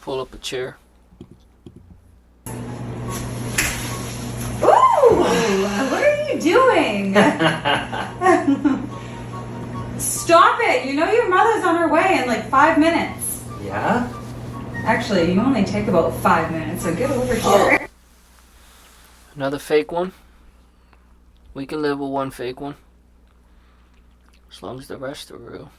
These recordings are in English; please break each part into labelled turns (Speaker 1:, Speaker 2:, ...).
Speaker 1: pull up a chair.
Speaker 2: Ooh! What are you doing? Stop it! You know your mother's on her way in like 5 minutes.
Speaker 3: Yeah?
Speaker 2: Actually, you only take about 5 minutes, so get over here.
Speaker 1: Another fake one. We can live with one fake one. As long as the rest are real.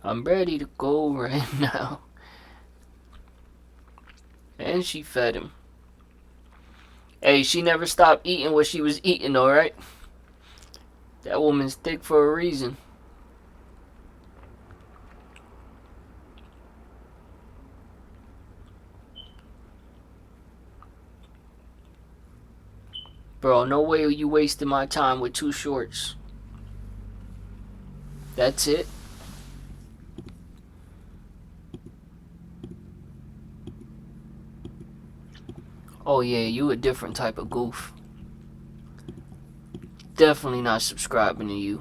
Speaker 1: I'm ready to go right now. And she fed him. Hey, she never stopped eating what she was eating, alright? That woman's thick for a reason. Bro, no way you wasting my time with 2 shorts. That's it? Oh yeah, you a different type of goof. Definitely not subscribing to you.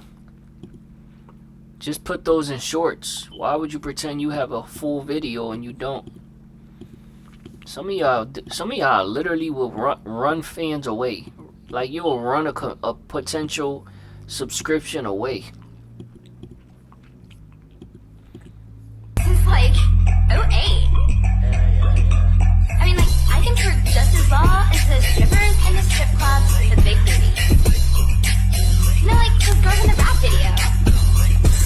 Speaker 1: Just put those in shorts. Why would you pretend you have a full video and you don't? Some of y'all literally will run fans away. Like you will run a potential subscription away.
Speaker 4: Since like 08. I mean, like, I think we're just as raw as the strippers and the strip clubs with the big booties. You know, like those girls in the rap video.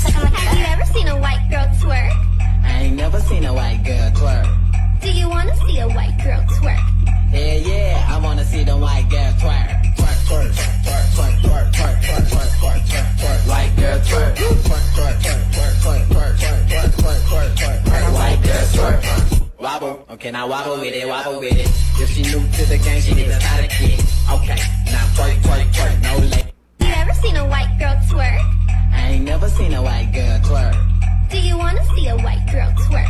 Speaker 4: Like, I'm like, have you ever seen a white girl twerk?
Speaker 5: I ain't never seen a white girl twerk.
Speaker 4: Do you want to see a white girl twerk?
Speaker 5: Yeah, yeah, I wanna see the white girl twerk. Twerk, twerk, twerk, twerk, twerk, twerk, twerk, twerk, twerk, twerk, twerk. White girl twerk. Twerk, twerk, twerk, twerk, twerk, twerk, twerk, twerk, twerk, twerk, twerk. White girl twerk. Wobble, okay, now wobble with it, wobble with it. If she new to the game, she needs to start a kid. Okay, now twerk, twerk, twerk, no late.
Speaker 4: You ever seen a white girl twerk?
Speaker 5: I ain't never seen a white girl twerk.
Speaker 4: Do you want to see a white girl twerk?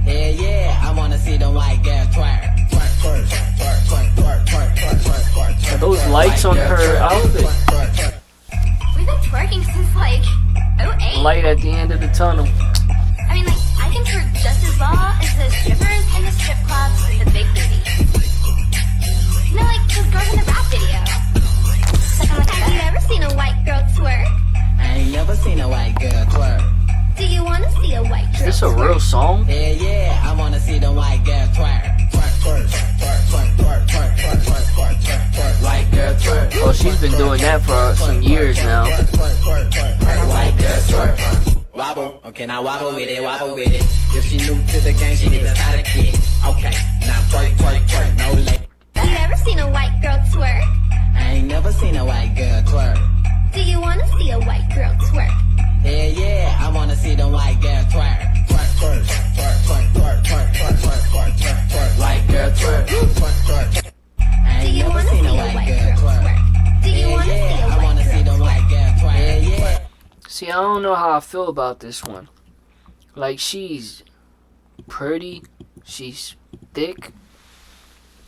Speaker 5: Yeah, yeah, I wanna see the white girl twerk. Twerk, twerk, twerk, twerk, twerk, twerk, twerk, twerk, twerk, twerk.
Speaker 1: Are those lights on her outfit?
Speaker 4: We've been twerking since like 08.
Speaker 1: Light at the end of the tunnel.
Speaker 4: I mean, like, I think we're just as raw as the strippers and the strip clubs with the big booties. You know, like those girls in the rap video. Like, I'm like, have you ever seen a white girl twerk?
Speaker 5: I ain't never seen a white girl twerk.
Speaker 4: Do you want to see a white girl
Speaker 1: Is this a
Speaker 4: twerk?
Speaker 1: real song?
Speaker 5: Yeah, yeah, I wanna see the white girl twerk. Twerk, twerk, twerk, twerk, twerk, twerk, twerk, twerk, twerk, twerk, twerk. White girl twerk.
Speaker 1: Oh, she's been doing that for some years now.
Speaker 5: Twerk, twerk, twerk, twerk, twerk. White girl twerk. Wobble, okay, now wobble with it, wobble with it. If she new to the game, she needs to start a kid. Okay, now twerk, twerk, twerk, no late.
Speaker 4: Have you ever seen a white girl twerk?
Speaker 5: I ain't never seen a white girl twerk.
Speaker 4: Do you want to see a white girl twerk?
Speaker 5: Yeah, yeah, I wanna see the white girl twerk. Twerk, twerk, twerk, twerk, twerk, twerk, twerk, twerk, twerk, twerk, twerk. White girl twerk. Twerk, twerk. I
Speaker 4: Do
Speaker 5: ain't
Speaker 4: you
Speaker 5: never
Speaker 4: want to
Speaker 5: seen
Speaker 4: see
Speaker 5: a
Speaker 4: a
Speaker 5: white girl twerk.
Speaker 4: twerk? Do you
Speaker 5: Yeah,
Speaker 4: want to see
Speaker 5: yeah,
Speaker 4: a
Speaker 5: I
Speaker 4: white
Speaker 5: wanna see the
Speaker 4: girl
Speaker 5: white
Speaker 4: twerk?
Speaker 5: girl twerk. Yeah, yeah.
Speaker 1: See, I don't know how I feel about this one. Like, she's pretty, she's thick,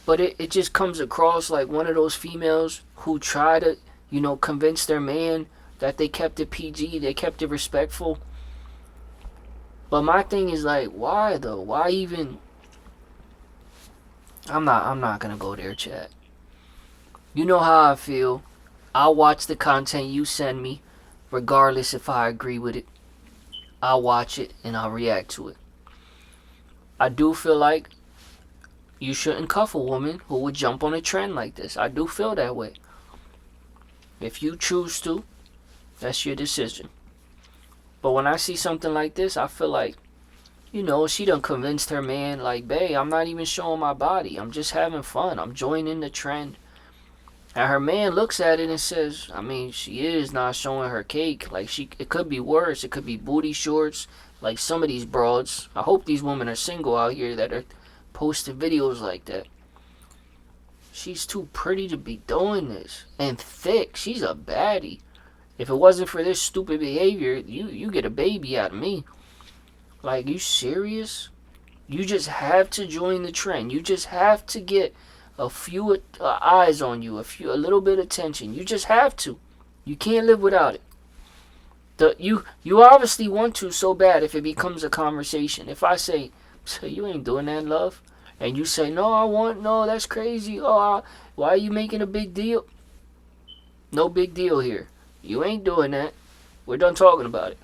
Speaker 1: but it just comes across like one of those females who try to, you know, convince their man that they kept it PG, they kept it respectful. But my thing is like, why though? Why even? I'm not gonna go there, chat. You know how I feel. I'll watch the content you send me, regardless if I agree with it. I'll watch it and I'll react to it. I do feel like you shouldn't cuff a woman who would jump on a trend like this. I do feel that way. If you choose to, that's your decision. But when I see something like this, I feel like, you know, she done convinced her man, like, babe, I'm not even showing my body. I'm just having fun. I'm joining the trend. And her man looks at it and says, I mean, she is not showing her cake. Like, it could be worse. It could be booty shorts, like some of these broads. I hope these women are single out here that are posting videos like that. She's too pretty to be doing this. And thick. She's a baddie. If it wasn't for this stupid behavior, you get a baby out of me. Like, you serious? You just have to join the trend. You just have to get a few eyes on you, a little bit of attention. You just have to. You can't live without it. You obviously want to so bad if it becomes a conversation. If I say, so you ain't doing that, love, and you say, no, that's crazy. Why are you making a big deal? No big deal here. You ain't doing that. We're done talking about it.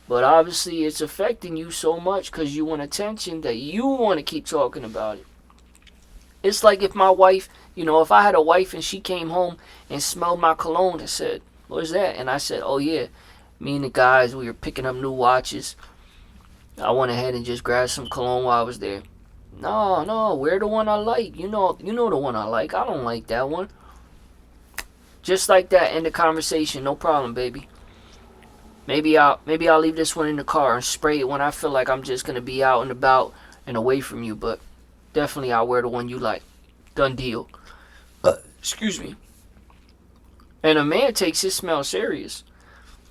Speaker 1: But obviously it's affecting you so much because you want attention that you want to keep talking about it. It's like if my wife, if I had a wife and she came home and smelled my cologne and said, "What's that?" And I said, "Oh yeah, me and the guys, we were picking up new watches. I went ahead and just grabbed some cologne while I was there." No, wear the one I like. You know the one I like. I don't like that one. Just like that, end the conversation. No problem, baby. Maybe I'll leave this one in the car and spray it when I feel like I'm just gonna be out and about and away from you. But definitely, I'll wear the one you like. Done deal. Excuse me. And a man takes his smell serious.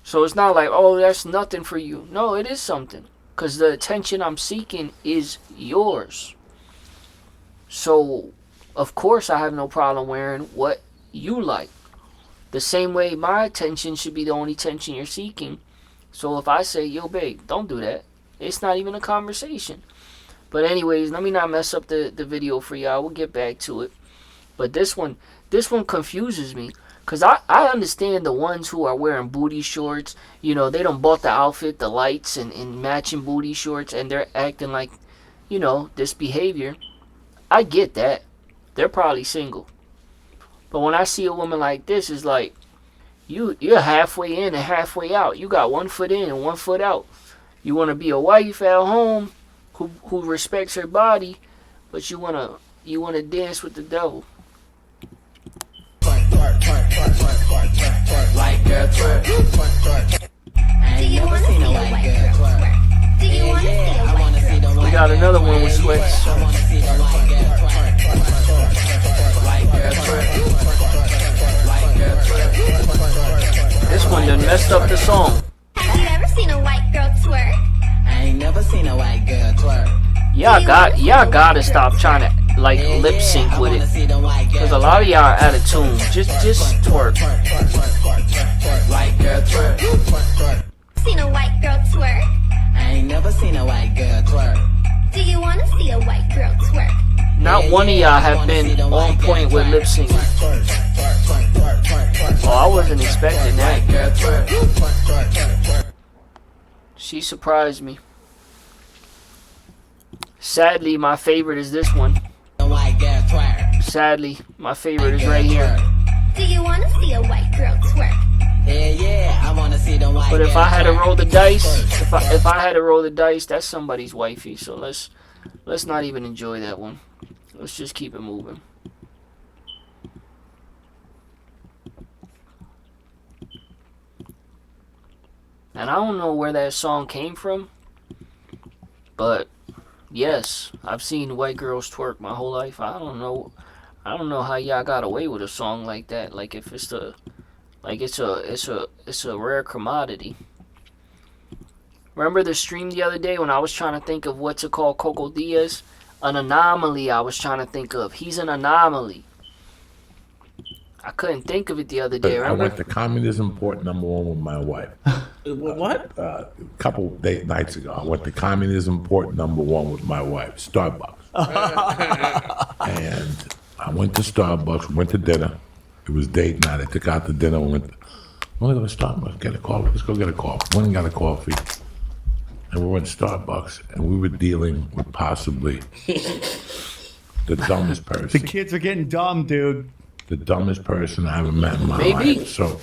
Speaker 1: So it's not like, oh, that's nothing for you. No, it is something. Because the attention I'm seeking is yours. So, of course, I have no problem wearing what you like. The same way my attention should be the only attention you're seeking. So if I say, yo, babe, don't do that. It's not even a conversation. But anyways, let me not mess up the video for y'all. We'll get back to it. But this one confuses me. Because I understand the ones who are wearing booty shorts. They done bought the outfit, the lights, and matching booty shorts. And they're acting like, this behavior. I get that. They're probably single. But when I see a woman like this, it's like, you're halfway in and halfway out. You got 1 foot in and 1 foot out. You want to be a wife at home who respects her body, but you wanna dance with the devil.
Speaker 5: White girl twerk.
Speaker 4: Do you want to see a white girl twerk? Do you want to see a white girl twerk?
Speaker 1: We got another one with sweats.
Speaker 5: I wanna see the white girl twerk. White girl twerk. White girl twerk.
Speaker 1: This one done messed up the song.
Speaker 4: Have you ever seen a white girl twerk?
Speaker 5: I ain't never seen a white girl twerk.
Speaker 1: Y'all gotta stop trying to lip sync with it. Cause a lot of y'all are out of tune. Just twerk.
Speaker 5: White girl twerk.
Speaker 4: Seen a white girl twerk?
Speaker 5: I ain't never seen a white girl twerk.
Speaker 4: Do you want to see a white girl twerk?
Speaker 1: Not one of y'all have been on point with lip syncing. Oh, I wasn't expecting that. She surprised me. Sadly, my favorite is this one. Sadly, my favorite is right here.
Speaker 4: Do you want to see a white girl twerk?
Speaker 5: Yeah, I wanna see the white.
Speaker 1: But if I had to roll the dice, if I had to roll the dice, that's somebody's wifey. So let's not even enjoy that one. Let's just keep it moving. And I don't know where that song came from, but yes, I've seen white girls twerk my whole life. I don't know how y'all got away with a song like that. Like if it's it's a rare commodity. Remember the stream the other day when I was trying to think of what to call COCO DIAZ? An anomaly I was trying to think of. He's an anomaly. I couldn't think of it the other day.
Speaker 3: I
Speaker 1: Remember?
Speaker 3: went to Communism Port #1 with my wife.
Speaker 6: What?
Speaker 3: A couple nights ago, I went to Communism Port #1 with my wife, Starbucks. And I went to Starbucks, went to dinner. It was date night. I took out to dinner and went, I want to go to Starbucks, get a coffee. Let's go get a coffee. Went and got a coffee. And we went to Starbucks, and we were dealing with possibly the dumbest person.
Speaker 6: The kids are getting dumb, dude.
Speaker 3: The dumbest person I ever met in my
Speaker 1: Maybe.
Speaker 3: life. So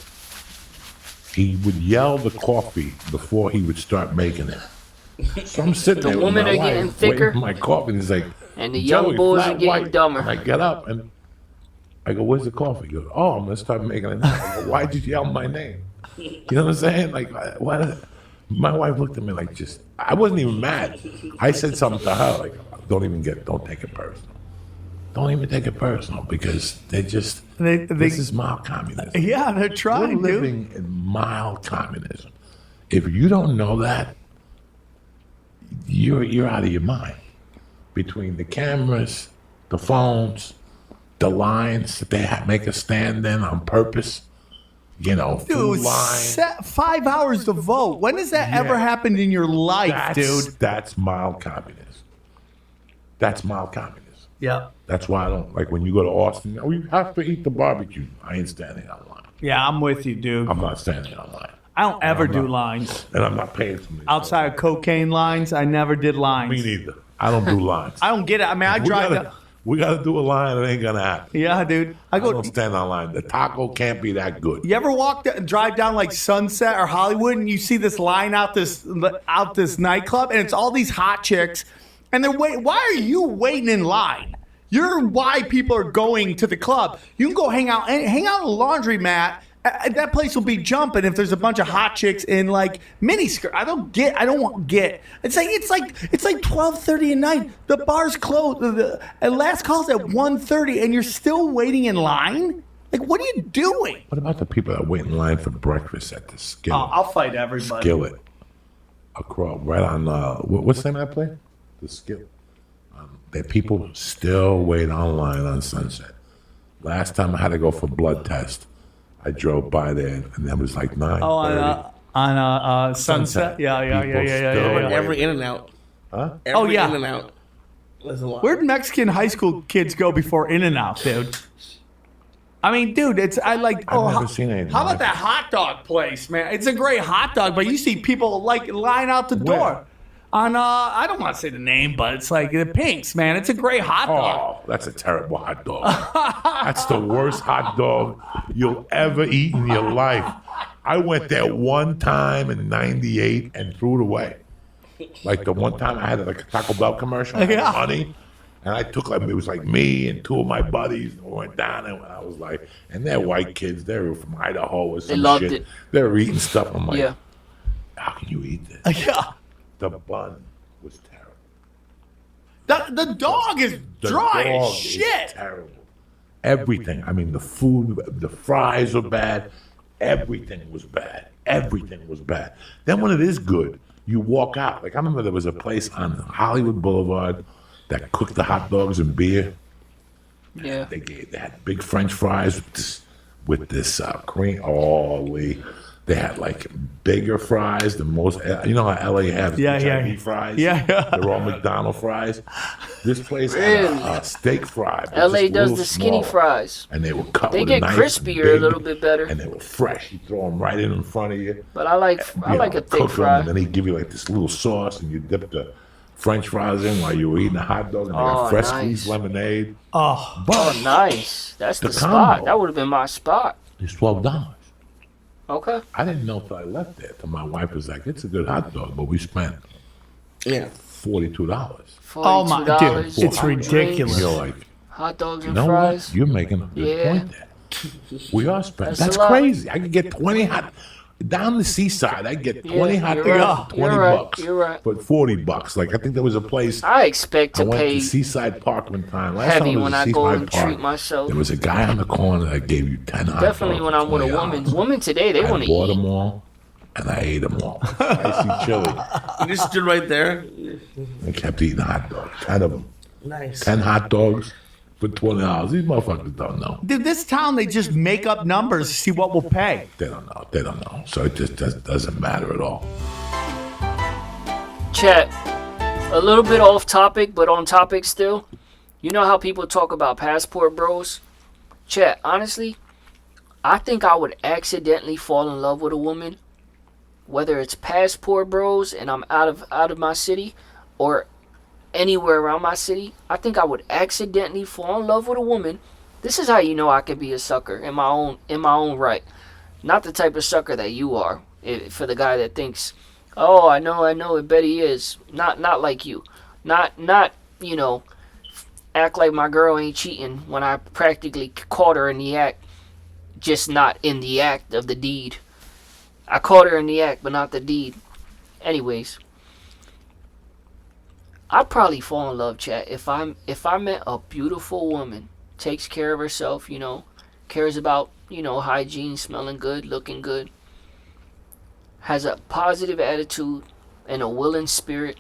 Speaker 3: he would yell the coffee before he would start making it. So I'm sitting
Speaker 1: The
Speaker 3: there
Speaker 1: women
Speaker 3: with my
Speaker 1: are getting
Speaker 3: wife,
Speaker 1: thicker.
Speaker 3: waiting for my coffee, and he's like,
Speaker 1: And the young
Speaker 3: "Joey,
Speaker 1: boys
Speaker 3: flat
Speaker 1: are getting
Speaker 3: white."
Speaker 1: dumber.
Speaker 3: And I get up and I go, "Where's the coffee?" He goes, "Oh, I'm gonna start making it now." I go, "Why did you yell my name?" You know what I'm saying? Like, what? My wife looked at me like, just, I wasn't even mad. I said something to her like, don't take it personal. Don't even take it personal because this is mild communism.
Speaker 6: Yeah, they're
Speaker 3: We're
Speaker 6: trying, dude.
Speaker 3: living in mild communism. If you don't know that, you're out of your mind. Between the cameras, the phones, the lines that they make us stand in on purpose. You know, food
Speaker 6: Dude,
Speaker 3: line.
Speaker 6: 5 hours to vote. When has that ever happened in your life, dude?
Speaker 3: That's mild communism. That's mild communism.
Speaker 6: Yeah.
Speaker 3: That's why I don't like when you go to Austin. Oh, you have to eat the barbecue. I ain't standing online.
Speaker 6: Yeah, I'm with you, dude.
Speaker 3: I'm not standing online,
Speaker 6: I don't ever do lines.
Speaker 3: and I'm not paying for me.
Speaker 6: Outside of cocaine lines, I never did lines.
Speaker 3: Me neither. I don't do lines.
Speaker 6: I don't get it. I mean, I drive down.
Speaker 3: We gotta do a line. It ain't gonna happen.
Speaker 6: Yeah, dude. I
Speaker 3: I
Speaker 6: go.
Speaker 3: don't stand online. The taco can't be that good.
Speaker 6: You ever drive down like Sunset or Hollywood, and you see this line out this nightclub, and it's all these hot chicks, and they're waiting. Why are you waiting in line? You're why people are going to the club. You can go hang out in a laundromat. That place will be jumping if there's a bunch of hot chicks in like miniskirt. I don't get. It's like 12:30 at night. The bar's closed. The last call's at 1:30, and you're still waiting in line. Like, what are you doing?
Speaker 3: What about the people that wait in line for breakfast at the Skillet?
Speaker 6: I'll fight everybody.
Speaker 3: Skillet. Across, right on, what's the name of that place? The Skillet. That people still wait online on Sunset. Last time I had to go for blood test, I drove by there, and that was like 9:30.
Speaker 6: Oh, on Sunset. Yeah.
Speaker 7: Every In and Out.
Speaker 3: Huh?
Speaker 7: Every
Speaker 6: yeah.
Speaker 7: In and Out. There's a lot.
Speaker 6: Where'd Mexican high school kids go before In and Out, dude? I mean, dude,
Speaker 3: I've never seen anything
Speaker 6: How about
Speaker 3: like
Speaker 6: that hot dog place, man? It's a great hot dog, but you see people like line out the door.
Speaker 3: Where?
Speaker 6: On I don't want to say the name, but it's like the Pinks, man. It's a great hot dog.
Speaker 3: Oh, that's a terrible hot dog. That's the worst hot dog you'll ever eat in your life. I went there one time in '98 and threw it away. Like the one time I had like a Taco Bell commercial, I had
Speaker 6: Yeah.
Speaker 3: money, and I took it was like me and two of my buddies went down, and I was like, and they're white kids, they were from Idaho or some
Speaker 1: loved
Speaker 3: shit.
Speaker 1: it.
Speaker 3: They were eating stuff. I'm like,
Speaker 1: Yeah.
Speaker 3: how can you eat this?
Speaker 6: Yeah.
Speaker 3: The bun was terrible.
Speaker 6: The dog is
Speaker 3: The
Speaker 6: dry
Speaker 3: dog
Speaker 6: as
Speaker 3: is
Speaker 6: shit.
Speaker 3: terrible. Everything. I mean, the food, the fries were bad. Everything was bad. Everything was bad. Then when it is good, you walk out. Like I remember there was a place on Hollywood Boulevard that cooked the hot dogs and beer.
Speaker 1: Yeah.
Speaker 3: They had big French fries with this cream. Oh, Lee. They had like bigger fries than most. You know how LA has
Speaker 6: Yeah.
Speaker 3: Chinese fries?
Speaker 6: Yeah.
Speaker 3: They're all McDonald's fries. This place
Speaker 1: Really?
Speaker 3: had a steak fry. but
Speaker 1: LA
Speaker 3: just a
Speaker 1: does
Speaker 3: little
Speaker 1: the skinny
Speaker 3: smaller.
Speaker 1: fries.
Speaker 3: And they were cut
Speaker 1: They
Speaker 3: with
Speaker 1: get
Speaker 3: a knife.
Speaker 1: crispier
Speaker 3: big,
Speaker 1: a little bit better.
Speaker 3: And they were fresh. You throw them right in front of you.
Speaker 1: But I like
Speaker 3: You
Speaker 1: a
Speaker 3: know,
Speaker 1: thick
Speaker 3: cook 'em,
Speaker 1: fry.
Speaker 3: and then he'd give you like this little sauce, and you dip the French fries in while you were eating the hot dog, and they got
Speaker 1: Oh,
Speaker 3: fresh
Speaker 1: nice.
Speaker 3: squeezed lemonade.
Speaker 6: Oh,
Speaker 3: But
Speaker 1: Oh, nice. That's the,
Speaker 3: The
Speaker 1: spot.
Speaker 3: combo.
Speaker 1: That would have been my spot.
Speaker 3: it's $12.
Speaker 1: Okay.
Speaker 3: I didn't know till I left there. Till my wife was like, "It's a good hot dog," but we spent
Speaker 7: Yeah.
Speaker 3: $42.
Speaker 6: oh my dude,
Speaker 1: $42.
Speaker 6: it's
Speaker 1: Hot
Speaker 6: ridiculous.
Speaker 1: drinks,
Speaker 3: You're like,
Speaker 1: Hot dogs
Speaker 3: you
Speaker 1: and
Speaker 3: know
Speaker 1: fries.
Speaker 3: what? You're making a good
Speaker 1: Yeah.
Speaker 3: point there. We are spending.
Speaker 1: That's a
Speaker 3: That's
Speaker 1: lot.
Speaker 3: crazy. I could get 20 hot. Down the seaside, I get 20
Speaker 1: Yeah,
Speaker 3: hot
Speaker 1: you're
Speaker 3: dogs
Speaker 1: right.
Speaker 3: for 20
Speaker 1: You're right.
Speaker 3: bucks.
Speaker 1: You're right.
Speaker 3: But $40. Like I think there was a place
Speaker 1: I expect
Speaker 3: I
Speaker 1: to
Speaker 3: went
Speaker 1: pay
Speaker 3: to Seaside Park one time. Last
Speaker 1: heavy
Speaker 3: time
Speaker 1: when I
Speaker 3: was
Speaker 1: go
Speaker 3: Seaside
Speaker 1: and
Speaker 3: Park.
Speaker 1: treat myself.
Speaker 3: There was a guy on the corner that gave you 10 hot
Speaker 1: Definitely
Speaker 3: dogs
Speaker 1: when
Speaker 3: for
Speaker 1: I'm with a
Speaker 3: $20.
Speaker 1: woman. Women today, they
Speaker 3: I
Speaker 1: want to
Speaker 3: bought
Speaker 1: eat.
Speaker 3: them all, and I ate them all. Spicy chili.
Speaker 7: You just stood right there.
Speaker 3: I kept eating hot dogs. 10 of them.
Speaker 7: Nice.
Speaker 3: 10 hot dogs for $20. These motherfuckers don't know.
Speaker 6: Dude, this town, they just make up numbers to see what will pay.
Speaker 3: They don't know. They don't know. So it just doesn't matter at all.
Speaker 1: Chat, a little bit off topic, but on topic still. You know how people talk about passport bros? Chat, honestly, I think I would accidentally fall in love with a woman, whether it's passport bros and I'm out of my city, or anywhere around my city. I think I would accidentally fall in love with a woman. This is how you know I could be a sucker in my own right. Not the type of sucker that you are. For the guy that thinks, oh, I know, I bet he is. Not like you. Not you know, act like my girl ain't cheating when I practically caught her in the act, just not in the act of the deed. I caught her in the act, but not the deed. Anyways, I'd probably fall in love, chat, if I met a beautiful woman, takes care of herself, you know, cares about, you know, hygiene, smelling good, looking good, has a positive attitude and a willing spirit,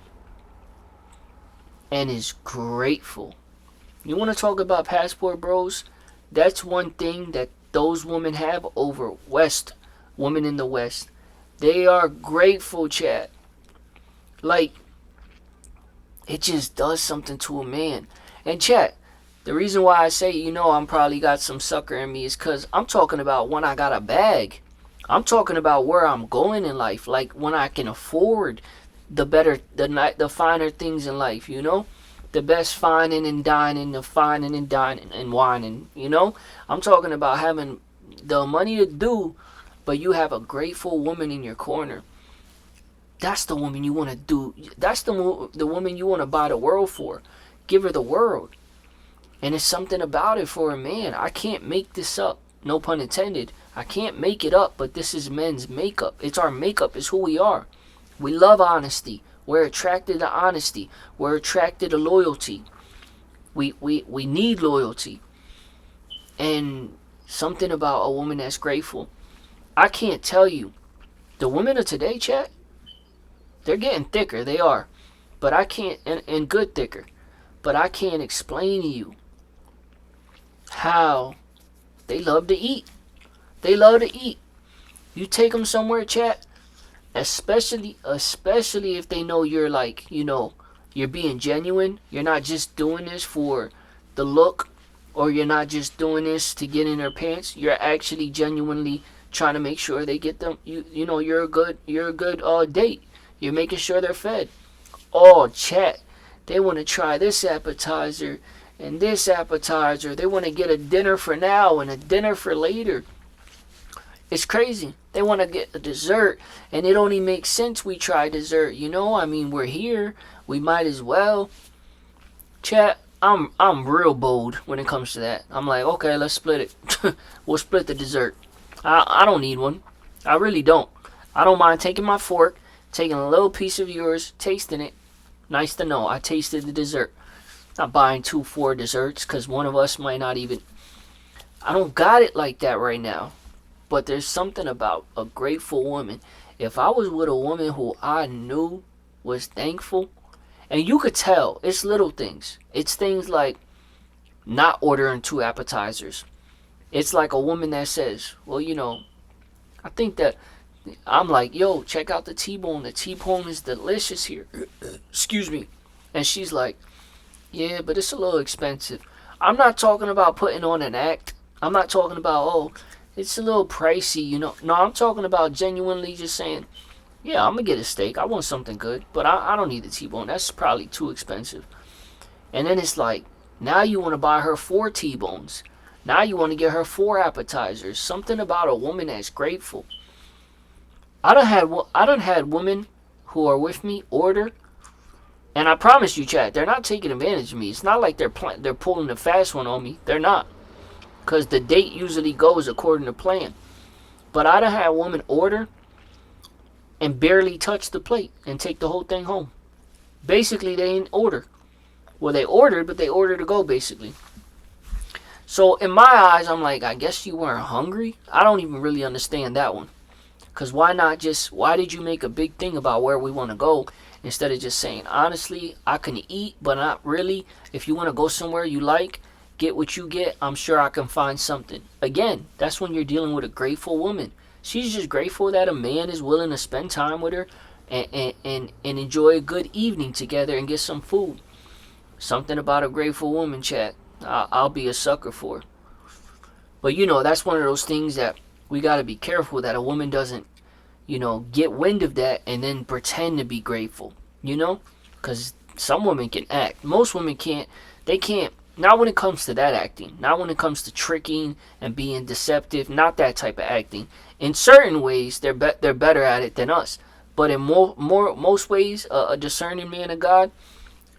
Speaker 1: and is grateful. You want to talk about passport bros? That's one thing that those women have over women in the West. They are grateful, chat. Like, it just does something to a man. And chat, the reason why I say, I'm probably got some sucker in me is because I'm talking about when I got a bag. I'm talking about where I'm going in life. Like, when I can afford the finer things in life, the best fining and dining, the fining and dining and whining, I'm talking about having the money to do, but you have a grateful woman in your corner. That's the woman you want to do. That's the woman you want to buy the world for. Give her the world. And it's something about it for a man. I can't make this up. No pun intended. I can't make it up, but this is men's makeup. It's our makeup. It's who we are. We love honesty. We're attracted to honesty. We're attracted to loyalty. We need loyalty. And something about a woman that's grateful. I can't tell you. The women of today, chat, they're getting thicker. They are. But I can't, and good thicker. But I can't explain to you how they love to eat. They love to eat. You take them somewhere, chat, especially if they know you're like, you're being genuine. You're not just doing this for the look, or you're not just doing this to get in their pants. You're actually genuinely trying to make sure they get them. You're a good date. You're making sure they're fed. Oh, chat, they want to try this appetizer and this appetizer. They want to get a dinner for now and a dinner for later. It's crazy. They want to get a dessert, and it only makes sense we try dessert. We're here. We might as well. Chat, I'm real bold when it comes to that. I'm like, okay, let's split it. We'll split the dessert. I don't need one. I really don't. I don't mind taking my fork, taking a little piece of yours, tasting it. Nice to know I tasted the dessert. Not buying 4 desserts because one of us might not even. I don't got it like that right now. But there's something about a grateful woman. If I was with a woman who I knew was thankful, and you could tell, it's little things. It's things like not ordering 2 appetizers. It's like a woman that says, well, I think that I'm like, yo, check out the T-bone. The T-bone is delicious here. Excuse me. And she's like, yeah, but it's a little expensive. I'm not talking about putting on an act. I'm not talking about, it's a little pricey, No, I'm talking about genuinely just saying, yeah, I'm going to get a steak. I want something good, but I don't need the T-bone. That's probably too expensive. And then it's like, now you want to buy her 4 T-bones. Now you want to get her 4 appetizers. Something about a woman that's grateful. I done had women who are with me order, and I promise you, chat, they're not taking advantage of me. It's not like they're pulling the fast one on me. They're not. Because the date usually goes according to plan. But I done had a woman order and barely touch the plate and take the whole thing home. Basically, they didn't order. Well, they ordered, but they ordered to go, basically. So, in my eyes, I'm like, I guess you weren't hungry? I don't even really understand that one. Because why did you make a big thing about where we want to go instead of just saying, honestly, I can eat, but not really. If you want to go somewhere you like, get what you get, I'm sure I can find something. Again, that's when you're dealing with a grateful woman. She's just grateful that a man is willing to spend time with her and enjoy a good evening together and get some food. Something about a grateful woman, chat. I'll be a sucker for. But that's one of those things that we got to be careful that a woman doesn't, get wind of that and then pretend to be grateful, because some women can act. Most women can't. They can't. Not when it comes to that acting. Not when it comes to tricking and being deceptive. Not that type of acting. In certain ways, they're better at it than us. But in most ways, a discerning man of God,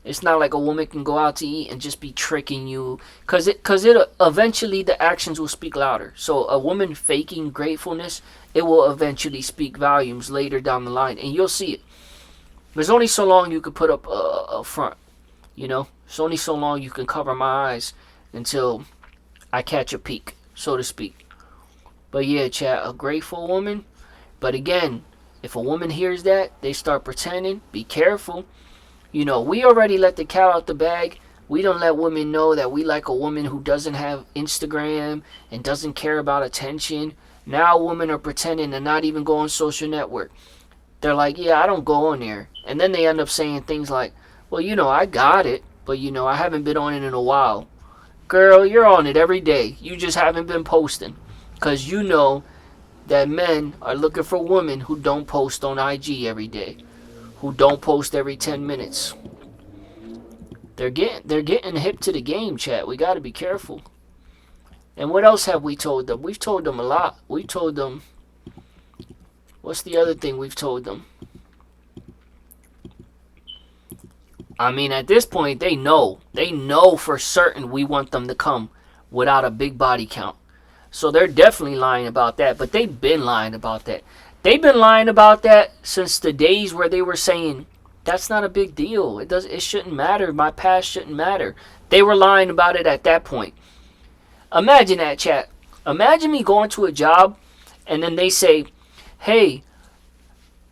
Speaker 1: it's not like a woman can go out to eat and just be tricking you. Because eventually the actions will speak louder. So a woman faking gratefulness, it will eventually speak volumes later down the line. And you'll see it. There's only so long you can put up a front. It's only so long you can cover my eyes until I catch a peek, so to speak. But yeah, chat, a grateful woman. But again, if a woman hears that, they start pretending. Be careful. We already let the cat out the bag We don't let women know that we like a woman who doesn't have Instagram and doesn't care about attention. Now women are pretending to not even go on social network. They're like, yeah, I don't go on there. And then they end up saying things like, well, I got it, but I haven't been on it in a while. Girl, you're on it every day. You just haven't been posting. Because you know that men are looking for women who don't post on IG every day. Who don't post every 10 minutes. They're getting hip to the game, chat. We got to be careful. And what else have we told them? We've told them a lot. We told them... What's the other thing we've told them? I mean, at this point, they know. They know for certain we want them to come without a big body count. So they're definitely lying about that. But they've been lying about that. They've been lying about that since the days where they were saying, that's not a big deal. It shouldn't matter. My past shouldn't matter. They were lying about it at that point. Imagine that, chat. Imagine me going to a job and then they say, hey,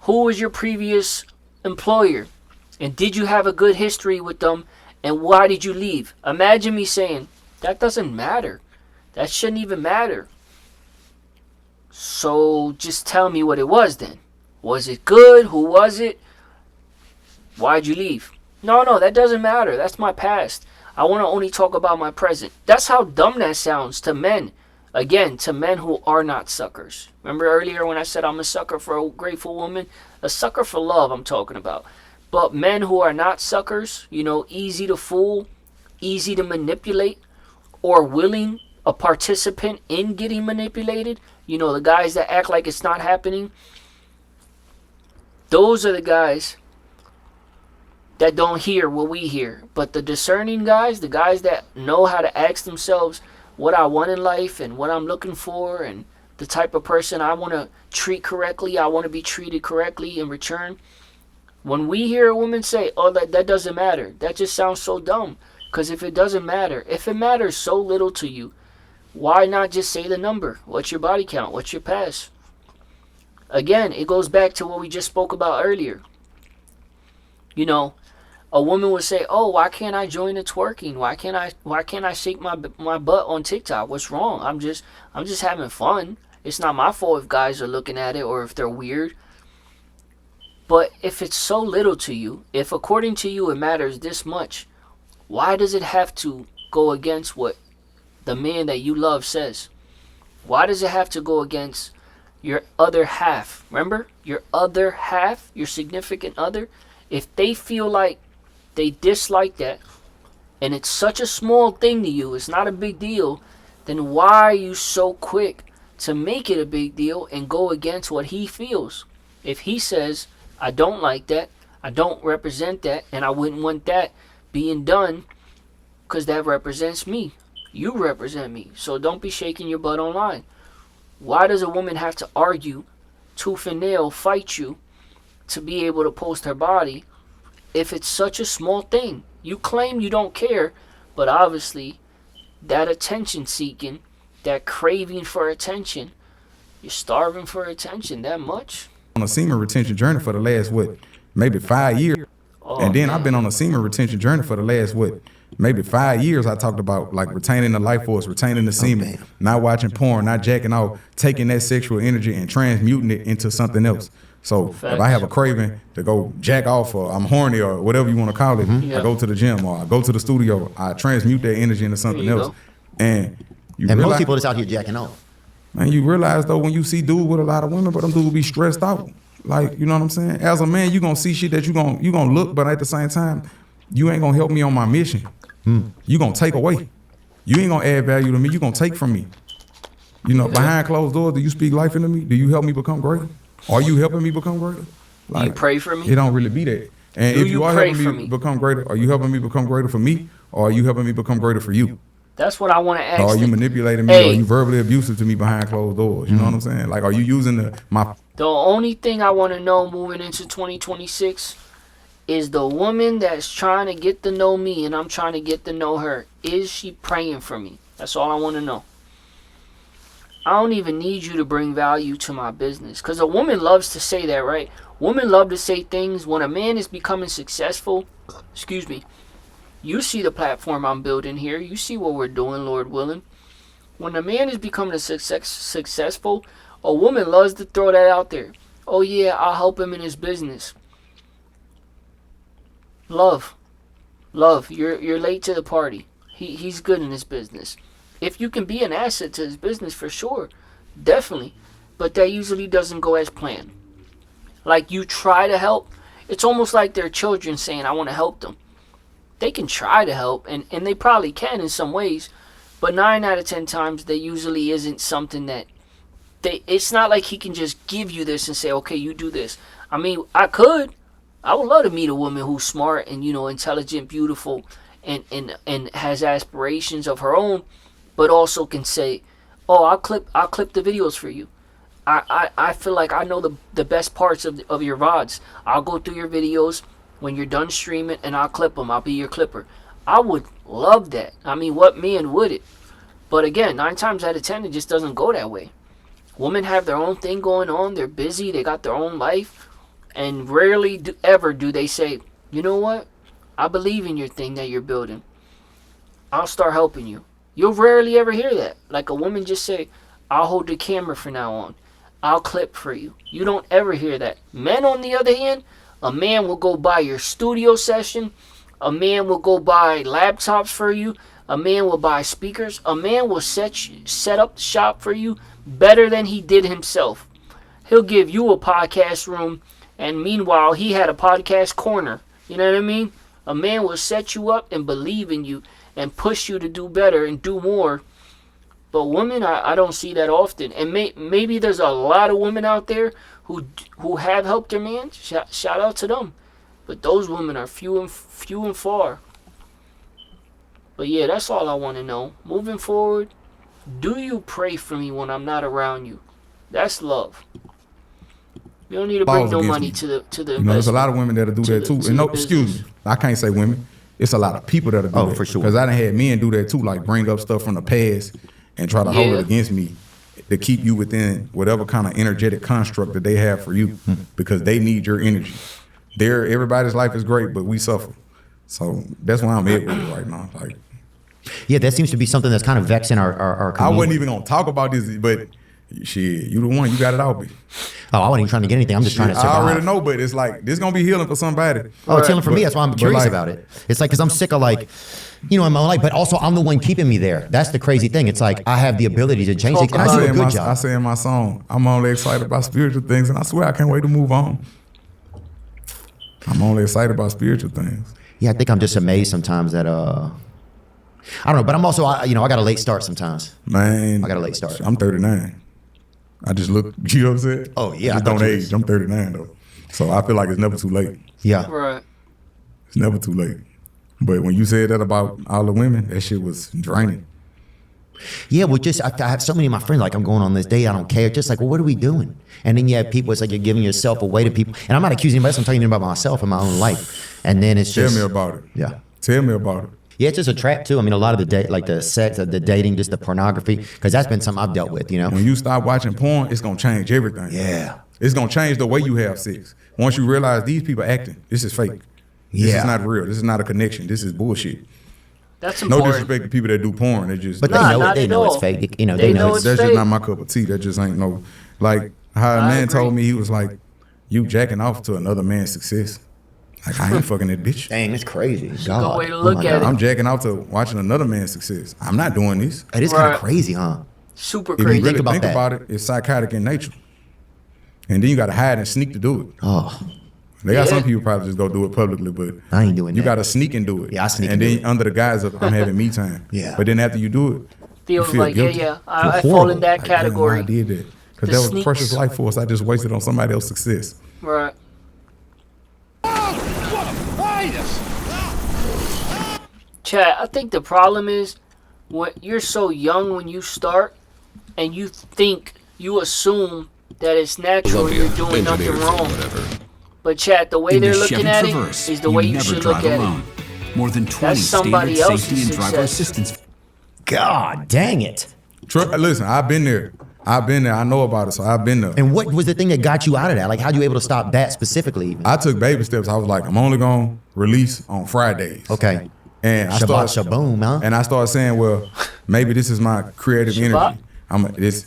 Speaker 1: who was your previous employer? And did you have a good history with them? And why did you leave? Imagine me saying, that doesn't matter. That shouldn't even matter. So just tell me what it was then. Was it good? Who was it? Why'd you leave? No, that doesn't matter. That's my past. I want to only talk about my present. That's how dumb that sounds to men. Again, to men who are not suckers. Remember earlier when I said I'm a sucker for a grateful woman? A sucker for love I'm talking about. But men who are not suckers, easy to fool, easy to manipulate, or willing, a participant in getting manipulated, the guys that act like it's not happening, those are the guys that don't hear what we hear. But the discerning guys, the guys that know how to ask themselves what I want in life and what I'm looking for and the type of person I want to treat correctly, I want to be treated correctly in return. When we hear a woman say, oh, that doesn't matter, that just sounds so dumb. Because if it doesn't matter, if it matters so little to you, why not just say the number? What's your body count? What's your past? Again, it goes back to what we just spoke about earlier. A woman would say, oh, why can't I join the twerking? Why can't I shake my butt on TikTok? What's wrong? I'm just having fun. It's not my fault if guys are looking at it or if they're weird. But if it's so little to you, if according to you it matters this much, why does it have to go against what the man that you love says? Why does it have to go against your other half? Remember, your other half, your significant other, if they feel like they dislike that and it's such a small thing to you, it's not a big deal, then why are you so quick to make it a big deal and go against what he feels? If he says, I don't like that, I don't represent that, and I wouldn't want that being done because that represents me. You represent me, so don't be shaking your butt online. Why does a woman have to argue, tooth and nail, fight you to be able to post her body if it's such a small thing? You claim you don't care, but obviously that attention seeking, that craving for attention, you're starving for attention that much?
Speaker 8: On a semen retention journey for the last, maybe 5 years. And then I've been on a semen retention journey for the last, maybe 5 years. I talked about like retaining the life force, retaining the semen, not watching porn, not jacking off, taking that sexual energy and transmuting it into something else. So if I have a craving to go jack off or I'm horny or whatever you want to call it, I go to the gym or I go to the studio, I transmute that energy into something else. And
Speaker 9: most people that's out here jacking off.
Speaker 8: Man, you realize though when you see dudes with a lot of women, but them dudes be stressed out. Like, you know what I'm saying? As a man, you gonna see shit that you gonna look, but at the same time, you ain't gonna help me on my mission. You gonna take away. You ain't gonna add value to me. You gonna take from me. Behind closed doors, do you speak life into me? Do you help me become greater? Are you helping me become greater?
Speaker 1: You pray for me?
Speaker 8: It don't really be that. And if you are helping me become greater, are you helping me become greater for me? Or are you helping me become greater for you?
Speaker 1: That's what I want to ask.
Speaker 8: Or are you manipulating me? Or are you verbally abusive to me behind closed doors? You know what I'm saying? Like, are you using the
Speaker 1: only thing I want to know moving into 2026 is the woman that's trying to get to know me and I'm trying to get to know her. Is she praying for me? That's all I want to know. I don't even need you to bring value to my business. Because a woman loves to say that, right? Women love to say things when a man is becoming successful. You see the platform I'm building here. You see what we're doing, Lord willing. When a man is becoming successful, a woman loves to throw that out there. Oh yeah, I'll help him in his business. Love, you're late to the party. He's good in his business. If you can be an asset to his business, for sure, definitely. But that usually doesn't go as planned. Like, you try to help. It's almost like they're children saying, I want to help them. They can try to help, and they probably can in some ways. But 9 out of 10 times, they usually isn't something that it's not like he can just give you this and say, okay, you do this. I mean, I would love to meet a woman who's smart and, intelligent, beautiful, and has aspirations of her own, but also can say, oh, I'll clip the videos for you. I feel like I know the best parts of your VODs. I'll go through your videos when you're done streaming, and I'll clip them. I'll be your clipper. I would love that. I mean, what man would it? But again, 9 times out of 10, it just doesn't go that way. Women have their own thing going on. They're busy. They got their own life. And rarely ever do they say, you know what? I believe in your thing that you're building. I'll start helping you. You'll rarely ever hear that. Like a woman just say, I'll hold the camera from now on. I'll clip for you. You don't ever hear that. Men, on the other hand, a man will go buy your studio session. A man will go buy laptops for you. A man will buy speakers. A man will set up the shop for you better than he did himself. He'll give you a podcast room, and meanwhile, he had a podcast corner. You know what I mean? A man will set you up and believe in you and push you to do better and do more. But women, I don't see that often. And maybe there's a lot of women out there who have helped their man. Shout out to them. But those women are few and far. But yeah, that's all I want to know. Moving forward, do you pray for me when I'm not around you? That's love. You don't need to bring no money to the
Speaker 8: there's a lot of women that'll do that too. And no, excuse me, I can't say women. It's a lot of people that'll do that.
Speaker 9: For sure.
Speaker 8: Because I done had men do that too, like bring up stuff from the past and try to hold it against me to keep you within whatever kind of energetic construct that they have for you, because they need your energy. Everybody's life is great, but we suffer. So that's why I'm at with it right now. Like,
Speaker 9: yeah, that seems to be something that's kind of vexing our community.
Speaker 8: I wasn't even gonna talk about this, but shit, you the one, you got it out, B.
Speaker 9: Oh, I wasn't even trying to get anything. I'm just trying to survive.
Speaker 8: I already know, but it's like, this gonna be healing for somebody.
Speaker 9: Oh, it's healing for me. That's why I'm curious about it. It's like, because I'm sick of in my life, but also I'm the one keeping me there. That's the crazy thing. It's like, I have the ability to change it, and I do a good job.
Speaker 8: I say in my song, I'm only excited about spiritual things, and I swear I can't wait to move on. I'm only excited about spiritual things.
Speaker 9: Yeah, I think I'm just amazed sometimes that, I don't know, but I'm also, I got a late start sometimes.
Speaker 8: Man.
Speaker 9: I got a late start.
Speaker 8: I'm 39. I just look, you know what I'm saying?
Speaker 9: Oh, yeah.
Speaker 8: I just don't age. I'm 39, though. So I feel like it's never too late.
Speaker 9: Yeah.
Speaker 1: Right.
Speaker 8: It's never too late. But when you said that about all the women, that shit was draining.
Speaker 9: Yeah, well, I have so many of my friends, like, I'm going on this date, I don't care. Just like, well, what are we doing? And then you have people, it's like you're giving yourself away to people. And I'm not accusing anybody else, I'm telling you about myself and my own life. And then it's just...
Speaker 8: Tell me about it.
Speaker 9: Yeah.
Speaker 8: Tell me about it.
Speaker 9: Yeah, it's just a trap, too. I mean, a lot of the sex, the dating, just the pornography, because that's been something I've dealt with,
Speaker 8: When you stop watching porn, it's going to change everything.
Speaker 9: Yeah.
Speaker 8: It's going to change the way you have sex. Once you realize these people acting, this is fake. This is not real. This is not a connection. This is bullshit.
Speaker 1: That's important.
Speaker 8: No disrespect to people that do porn. They just...
Speaker 9: But they know it's fake. They know
Speaker 1: it's
Speaker 8: That's
Speaker 1: fake.
Speaker 8: just not my cup of tea. That just ain't no... Like, how a man told me, he was like, you jacking off to another man's success. Like, I ain't fucking that bitch.
Speaker 9: Dang, that's crazy.
Speaker 1: It's a good way to look at it.
Speaker 8: I'm jacking off to watching another man's success. I'm not doing this.
Speaker 9: It is kind of crazy, huh?
Speaker 1: Super
Speaker 8: If
Speaker 1: crazy.
Speaker 8: you really think
Speaker 9: that.
Speaker 8: about it, it's psychotic in nature. And then you got to hide and sneak to do it.
Speaker 9: Oh,
Speaker 8: They got some people probably just go do it publicly, but
Speaker 9: I ain't doing
Speaker 8: you
Speaker 9: that.
Speaker 8: got to sneak and do it.
Speaker 9: Yeah, I sneak
Speaker 8: and
Speaker 9: and
Speaker 8: then
Speaker 9: do it.
Speaker 8: under the guise of I'm having me time.
Speaker 9: Yeah.
Speaker 8: But then after you do it,
Speaker 1: Feels
Speaker 8: you feel
Speaker 1: like,
Speaker 8: guilty.
Speaker 1: I fall in that
Speaker 8: Like, damn,
Speaker 1: category.
Speaker 8: why I did that. Because
Speaker 1: The
Speaker 8: that was
Speaker 1: sneaks.
Speaker 8: precious life force I just wasted on somebody else's success.
Speaker 1: Right. Chad, I think the problem is when you're so young when you start and you assume that it's natural and you're doing nothing wrong. But Chad, the way
Speaker 10: In the
Speaker 1: they're looking
Speaker 10: Chevy
Speaker 1: at it
Speaker 10: Traverse,
Speaker 1: is the way you
Speaker 10: never
Speaker 1: should
Speaker 10: drive
Speaker 1: look at
Speaker 10: alone.
Speaker 1: it.
Speaker 10: More than 20
Speaker 1: That's somebody
Speaker 10: standard
Speaker 1: else's
Speaker 10: safety and driver
Speaker 1: success.
Speaker 10: assistance.
Speaker 9: God dang it.
Speaker 8: Listen, I've been there. I know about it, so I've been there.
Speaker 9: And what was the thing that got you out of that? Like, how you able to stop that specifically? Even?
Speaker 8: I took baby steps. I was like, I'm only going to release on Fridays.
Speaker 9: Okay.
Speaker 8: And I
Speaker 9: Shabbat
Speaker 8: started,
Speaker 9: shaboom, huh?
Speaker 8: and I started saying, well, maybe this is my creative
Speaker 1: Shabbat.
Speaker 8: energy.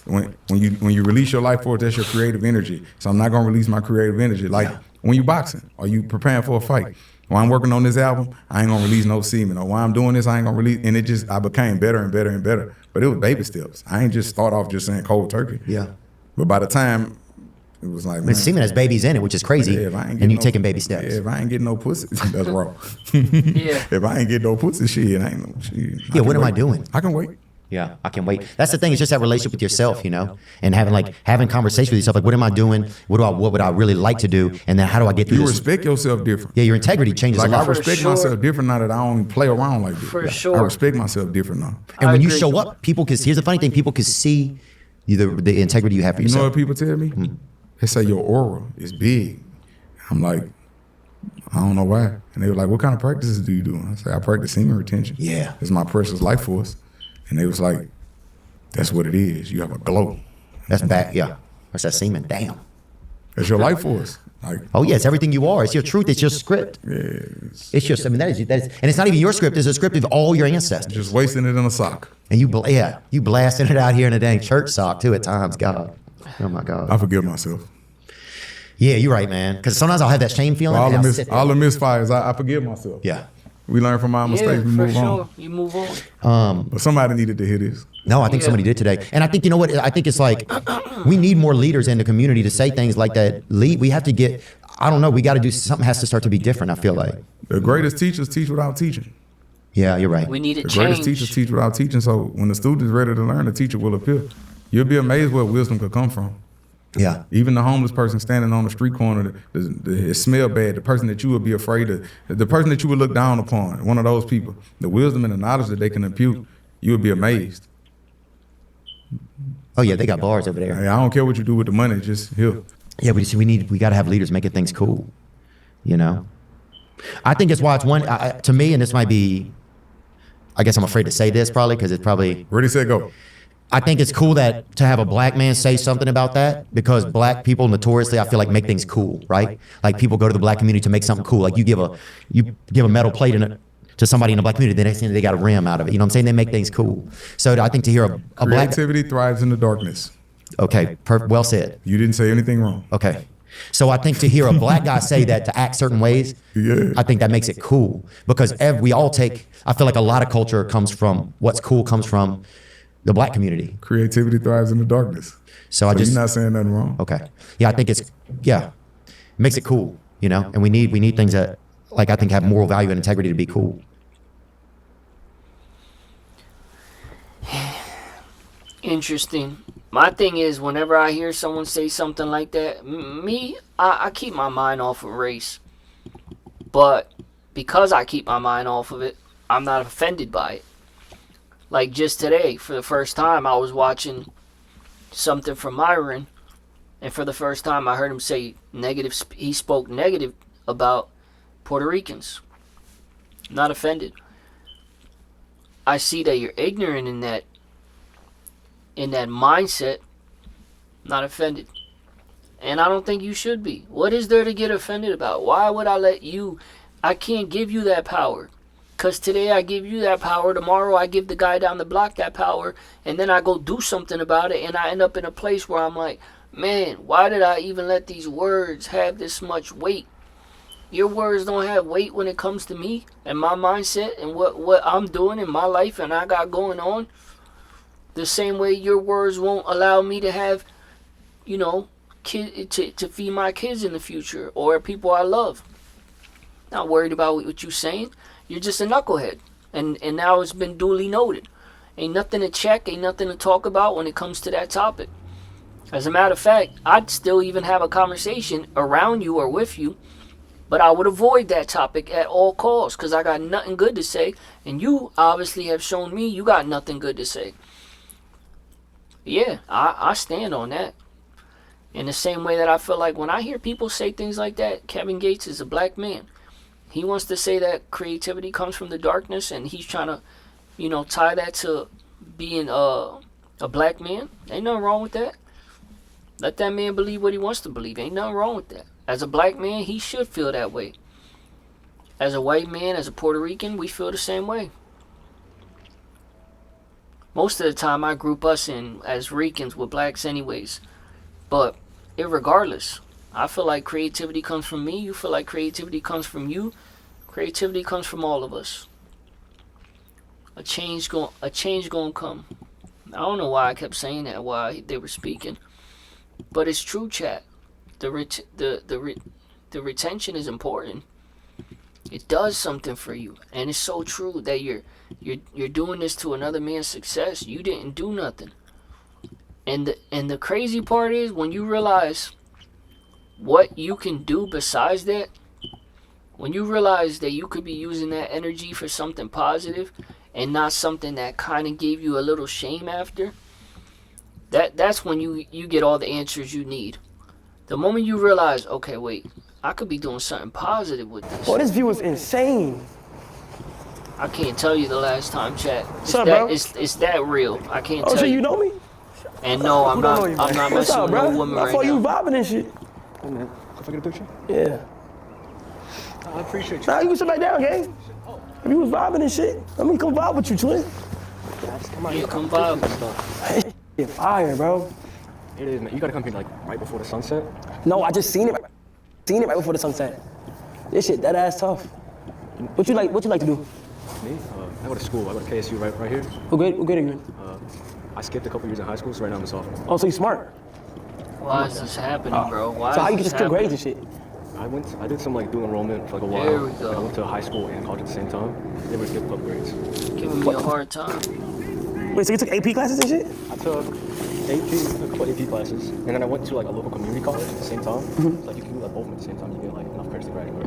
Speaker 8: When you release your life force, that's your creative energy. So I'm not gonna release my creative energy. Like when you boxing, or you preparing for a fight. While I'm working on this album, I ain't gonna release no semen. Or while I'm doing this, I ain't gonna release. And I became better and better and better. But it was baby steps. I ain't just start off just saying cold turkey.
Speaker 9: Yeah.
Speaker 8: But by the time it was like,
Speaker 9: But semen has babies in it, which is crazy.
Speaker 8: yeah, if I ain't
Speaker 9: and
Speaker 8: getting
Speaker 9: you
Speaker 8: no-
Speaker 9: taking baby steps.
Speaker 8: Yeah, if I ain't getting no pussy, that's wrong.
Speaker 1: Yeah.
Speaker 8: If I ain't getting no pussy, shit, I ain't no shit.
Speaker 9: Yeah, what am I
Speaker 8: wait.
Speaker 9: doing?
Speaker 8: I can wait.
Speaker 9: Yeah, I can wait. That's the thing. It's just that relationship with yourself, you know, and having conversation with yourself. Like, what am I doing? What would I really like to do? And then how do I get through
Speaker 8: You
Speaker 9: this?
Speaker 8: respect yourself different.
Speaker 9: Yeah, your integrity changes
Speaker 8: Like
Speaker 9: a
Speaker 8: I
Speaker 9: lot.
Speaker 8: respect
Speaker 1: sure.
Speaker 8: myself different now that I don't play around like this.
Speaker 1: For
Speaker 8: I
Speaker 1: sure.
Speaker 8: respect myself different now.
Speaker 9: And
Speaker 1: I
Speaker 9: when you
Speaker 1: agree.
Speaker 9: show up, people can. Here's the funny thing: people can see the integrity you have for
Speaker 8: You know
Speaker 9: yourself.
Speaker 8: what people tell me? They say your aura is big. I'm like, I don't know why. And they were like, what kind of practices do you do? I say, I practice semen retention.
Speaker 9: Yeah.
Speaker 8: It's my precious life force. And they was like, that's what it is. You have a glow.
Speaker 9: That's back. Yeah, that's that semen. Damn.
Speaker 8: That's your life force. Like,
Speaker 9: Oh yeah, it's everything you are. It's your truth. It's your script.
Speaker 8: it's
Speaker 9: It's just. I mean, that is, and it's not even your script. It's a script of all your ancestors.
Speaker 8: just wasting it in a sock.
Speaker 9: And you blasting it out here in a dang church sock too at times. God. Oh my God.
Speaker 8: I forgive myself.
Speaker 9: Yeah, you're right, man. Because sometimes I'll have that shame feeling.
Speaker 8: All
Speaker 9: and
Speaker 8: the,
Speaker 9: I'll sit there.
Speaker 8: all the misfires, I forgive myself.
Speaker 9: Yeah.
Speaker 8: We learn from our
Speaker 1: Yeah,
Speaker 8: mistakes, we
Speaker 1: for
Speaker 8: move
Speaker 1: sure.
Speaker 8: on.
Speaker 1: You move on.
Speaker 8: But somebody needed to hear this.
Speaker 9: No, I think
Speaker 1: Yeah.
Speaker 9: somebody did today. And I think, you know what? I think it's like we need more leaders in the community to say things like that. We have to get, I don't know, we got to do something has to start to be different, I feel like.
Speaker 8: The greatest teachers teach without teaching.
Speaker 9: Yeah, you're right.
Speaker 1: We need a
Speaker 8: The greatest
Speaker 1: change.
Speaker 8: teachers teach without teaching. So when the student is ready to learn, the teacher will appear. You'll be amazed where wisdom could come from.
Speaker 9: Yeah.
Speaker 8: Even the homeless person standing on the street corner, it smell bad. The person that you would be afraid of, the person that you would look down upon, one of those people. The wisdom and the knowledge that they can impute, you would be amazed.
Speaker 9: Oh yeah, they got bars over there.
Speaker 8: Hey, I don't care what you do with the money, just here.
Speaker 9: Yeah, but you see, we got to have leaders making things cool. You know, I think it's why it's one to me, and this might be. I guess I'm afraid to say this probably because it's probably.
Speaker 8: Ready, set, go.
Speaker 9: I think it's cool that to have a black man say something about that because black people notoriously I feel like make things cool, right? Like people go to the black community to make something cool. Like you give a metal plate to somebody in the black community, the next thing they got a rim out of it. You know what I'm saying? They make things cool. So I think to hear a black
Speaker 8: Creativity thrives in the darkness.
Speaker 9: okay, well said.
Speaker 8: You didn't say anything wrong.
Speaker 9: Okay. So I think to hear a black guy say that to act certain ways,
Speaker 8: Yeah.
Speaker 9: I think that makes it cool because we all take. I feel like a lot of culture comes from what's cool comes from the black community.
Speaker 8: Creativity thrives in the darkness.
Speaker 9: So I
Speaker 8: So
Speaker 9: just
Speaker 8: you're not saying nothing wrong.
Speaker 9: okay. Yeah, I think it makes it cool, you know. And we need things that like I think have moral value and integrity to be cool.
Speaker 1: Interesting. My thing is, whenever I hear someone say something like that, I keep my mind off of race. But because I keep my mind off of it, I'm not offended by it. Like just today, for the first time, I was watching something from Myron, and for the first time, I heard him say negative. He spoke negative about Puerto Ricans. Not offended. I see that you're ignorant in that mindset. Not offended. And I don't think you should be. What is there to get offended about? Why would I let you? I can't give you that power. Because today I give you that power. Tomorrow I give the guy down the block that power. And then I go do something about it. And I end up in a place where I'm like, man, why did I even let these words have this much weight? Your words don't have weight when it comes to me and my mindset and what I'm doing in my life and I got going on. The same way your words won't allow me to have, to feed my kids in the future or people I love. Not worried about what you're saying. You're just a knucklehead. And now it's been duly noted. Ain't nothing to check, ain't nothing to talk about when it comes to that topic. As a matter of fact, I'd still even have a conversation around you or with you, but I would avoid that topic at all costs because I got nothing good to say, and you obviously have shown me you got nothing good to say. Yeah, I stand on that. In the same way that I feel like when I hear people say things like that, Kevin Gates is a black man. He wants to say that creativity comes from the darkness, and he's trying to, tie that to being a black man. Ain't nothing wrong with that. Let that man believe what he wants to believe. Ain't nothing wrong with that. As a black man, he should feel that way. As a white man, as a Puerto Rican, we feel the same way. Most of the time, I group us in as Ricans with blacks anyways. But irregardless, I feel like creativity comes from me. You feel like creativity comes from you. Creativity comes from all of us. A change gonna come. I don't know why I kept saying that while they were speaking, but it's true, chat. The retention is important. It does something for you, and it's so true that you're doing this to another man's success. You didn't do nothing, and the crazy part is when you realize what you can do besides that. When you realize that you could be using that energy for something positive and not something that kind of gave you a little shame after, that's when you get all the answers you need. The moment you realize, okay, wait, I could be doing something positive with this.
Speaker 10: Boy, this view is insane.
Speaker 1: I can't tell you the last time, chat. It's
Speaker 10: What's up,
Speaker 1: that,
Speaker 10: bro?
Speaker 1: it's that real. I can't
Speaker 10: Oh,
Speaker 1: tell
Speaker 10: so
Speaker 1: you.
Speaker 10: you know me?
Speaker 1: And no, I'm
Speaker 10: Who don't
Speaker 1: not.
Speaker 10: know you,
Speaker 1: I'm
Speaker 10: man?
Speaker 1: not
Speaker 10: What's
Speaker 1: messing
Speaker 10: up,
Speaker 1: with
Speaker 10: bro?
Speaker 1: no woman
Speaker 10: I
Speaker 1: right
Speaker 10: thought you
Speaker 1: now.
Speaker 10: vibing and shit.
Speaker 7: Hey man, if I get a picture?
Speaker 10: Yeah.
Speaker 7: I appreciate you.
Speaker 10: Nah, you can sit back down, gang. If you was vibing and shit, let me come vibe with you, twin.
Speaker 7: Come on,
Speaker 1: Yeah, come vibe.
Speaker 10: Hey, shit fire, bro.
Speaker 7: It is, man. You gotta come here like right before the sunset.
Speaker 10: No, I just seen it. Seen it right before the sunset. This shit, that ass tough. What you like to do?
Speaker 7: Me? I go to school. I go to KSU right here.
Speaker 10: What grade are you in?
Speaker 7: I skipped a couple years in high school, so right now I'm a sophomore.
Speaker 10: Oh, so you smart.
Speaker 1: Why is this happening, bro? Why
Speaker 10: So how
Speaker 1: is
Speaker 10: you get
Speaker 1: this
Speaker 10: just good grades
Speaker 1: happening?
Speaker 10: and shit?
Speaker 7: I did some like dual enrollment for like a while.
Speaker 1: There we go.
Speaker 7: I went to high school and college at the same time. Never skipped a couple grades.
Speaker 1: Giving me a hard time.
Speaker 10: Wait, so you took AP classes and shit?
Speaker 7: I took a couple AP classes, and then I went to like a local community college at the same time.
Speaker 10: Mm-hmm.
Speaker 7: So, like you can do like both at the same time. You get like enough credits to graduate.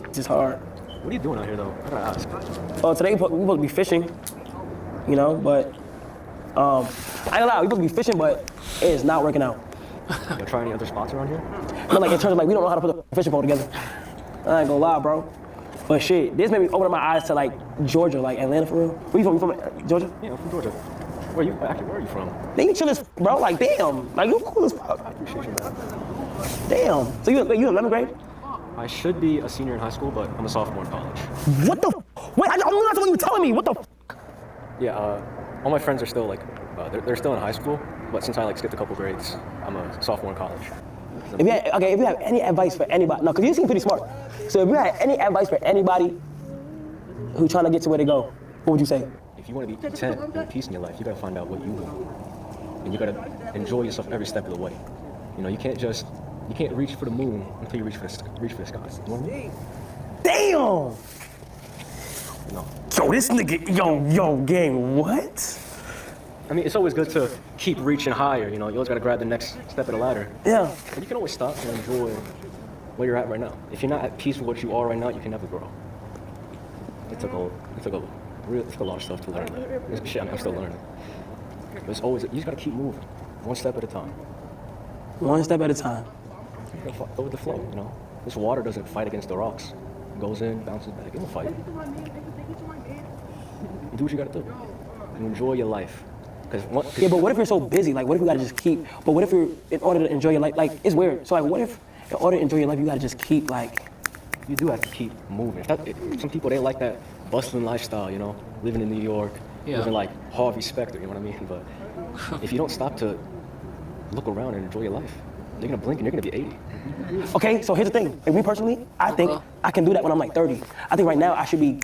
Speaker 10: It's just hard.
Speaker 7: What are you doing out here though? I gotta ask.
Speaker 10: Today we supposed to be fishing, you know, but I ain't gonna lie, we supposed to be fishing, but it is not working out.
Speaker 7: You try any other spots around here?
Speaker 10: But like in terms of like we don't know how to put a fishing pole together. I ain't gonna lie, bro. But shit, this made me open up my eyes to like Georgia, like Atlanta for real. Where you from? You from Georgia?
Speaker 7: Yeah, I'm from Georgia. Where are you from?
Speaker 10: Man, you chill as bro. Like damn, like you cool as fuck.
Speaker 7: I appreciate you, man.
Speaker 10: Damn. So you in 11th grade?
Speaker 7: I should be a senior in high school, but I'm a sophomore in college.
Speaker 10: What the? Wait, I'm not the one you were telling me. What the?
Speaker 7: Yeah, all my friends are still like, they're still in high school, but since I like skipped a couple grades, I'm a sophomore in college.
Speaker 10: If you have any advice for anybody, no, because you seem pretty smart. So if you had any advice for anybody who's trying to get to where they go, what would you say?
Speaker 7: If you want to be content and at peace in your life, you gotta find out what you want, and you gotta enjoy yourself every step of the way. You know, you can't reach for the moon until you reach for the skies. You know what I mean?
Speaker 10: Damn.
Speaker 7: No.
Speaker 10: Yo, this nigga, yo, gang, what?
Speaker 7: I mean, it's always good to keep reaching higher. You know, you always gotta grab the next step of the ladder.
Speaker 10: Yeah.
Speaker 7: But you can always stop and enjoy where you're at right now. If you're not at peace with what you are right now, you can never grow. It took a lot of stuff to learn that. Shit, I'm still learning. But it's always, you just gotta keep moving, one step at a time.
Speaker 10: One step at a time.
Speaker 7: You gotta go with the flow, you know? This water doesn't fight against the rocks. It goes in, bounces back, it don't fight. You do what you gotta do. You enjoy your life.
Speaker 10: Yeah, but what if you're so busy? Like, what if you gotta just keep, but what if you're, in order to enjoy your life, like, it's weird. So, like, what if, in order to enjoy your life, you gotta just keep, like...
Speaker 7: You do have to keep moving. Some people, they like that bustling lifestyle, you know? Living in New York, living like Harvey Specter, you know what I mean? But if you don't stop to look around and enjoy your life, you're gonna blink and you're gonna be 80.
Speaker 10: Okay, so here's the thing. Like, me personally, I think I can do that when I'm like 30. I think right now I should be